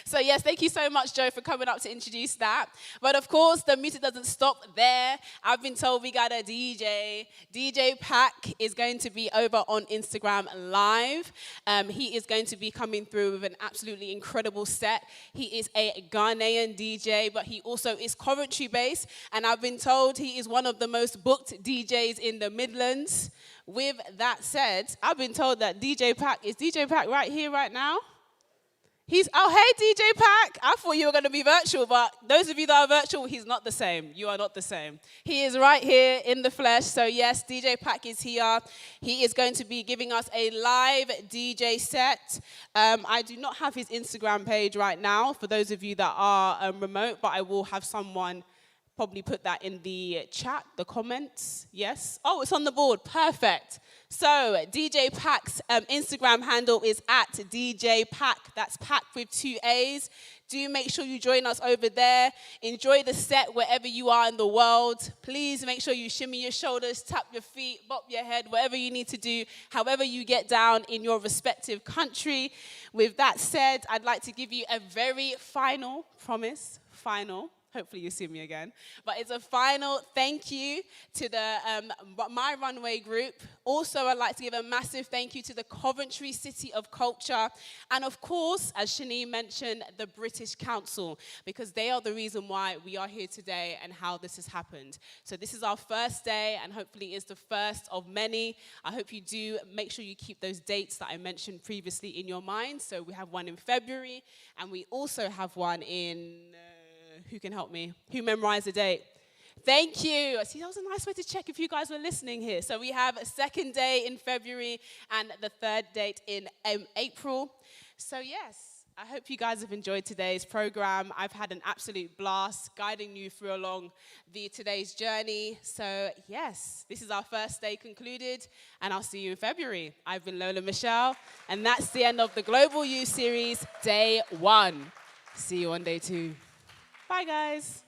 So yes, thank you so much, Joe, for coming up to introduce that. But of course, the music doesn't stop there. I've been told we got a DJ. DJ Pack is going to be over on Instagram Live. He is going to be coming through with an absolutely incredible set. He is a Ghanaian DJ, but he also is Coventry based. And I've been told he is one of the most booked DJs in the Midlands. With that said, I've been told that DJ Pack, is DJ Pack right here, right now? Hey, DJ Pack. I thought you were going to be virtual, but those of you that are virtual, he's not the same. You are not the same. He is right here in the flesh. So yes, DJ Pack is here. He is going to be giving us a live DJ set. I do not have his Instagram page right now for those of you that are remote, but I will have someone probably put that in the chat, the comments. Yes. Oh, it's on the board. Perfect. So DJ Pack's Instagram handle is at DJ Pack. That's Pack with 2 A's. Do make sure you join us over there. Enjoy the set wherever you are in the world. Please make sure you shimmy your shoulders, tap your feet, bop your head, whatever you need to do, however you get down in your respective country. With that said, I'd like to give you a very final promise. Hopefully you see me again. But it's a final thank you to the My Runway Group. Also, I'd like to give a massive thank you to the Coventry City of Culture. And of course, as Shani mentioned, the British Council, because they are the reason why we are here today and how this has happened. So this is our first day, and hopefully it's the first of many. I hope you do make sure you keep those dates that I mentioned previously in your mind. So we have one in February, and we also have one in... who can help me? Who memorized the date? Thank you. See, that was a nice way to check if you guys were listening here. So we have a second day in February and the third date in April. So yes, I hope you guys have enjoyed today's program. I've had an absolute blast guiding you through along today's journey. So yes, this is our first day concluded, and I'll see you in February. I've been Lola Michelle, and that's the end of the Global You Series, Day 1. See you on Day 2. Bye, guys.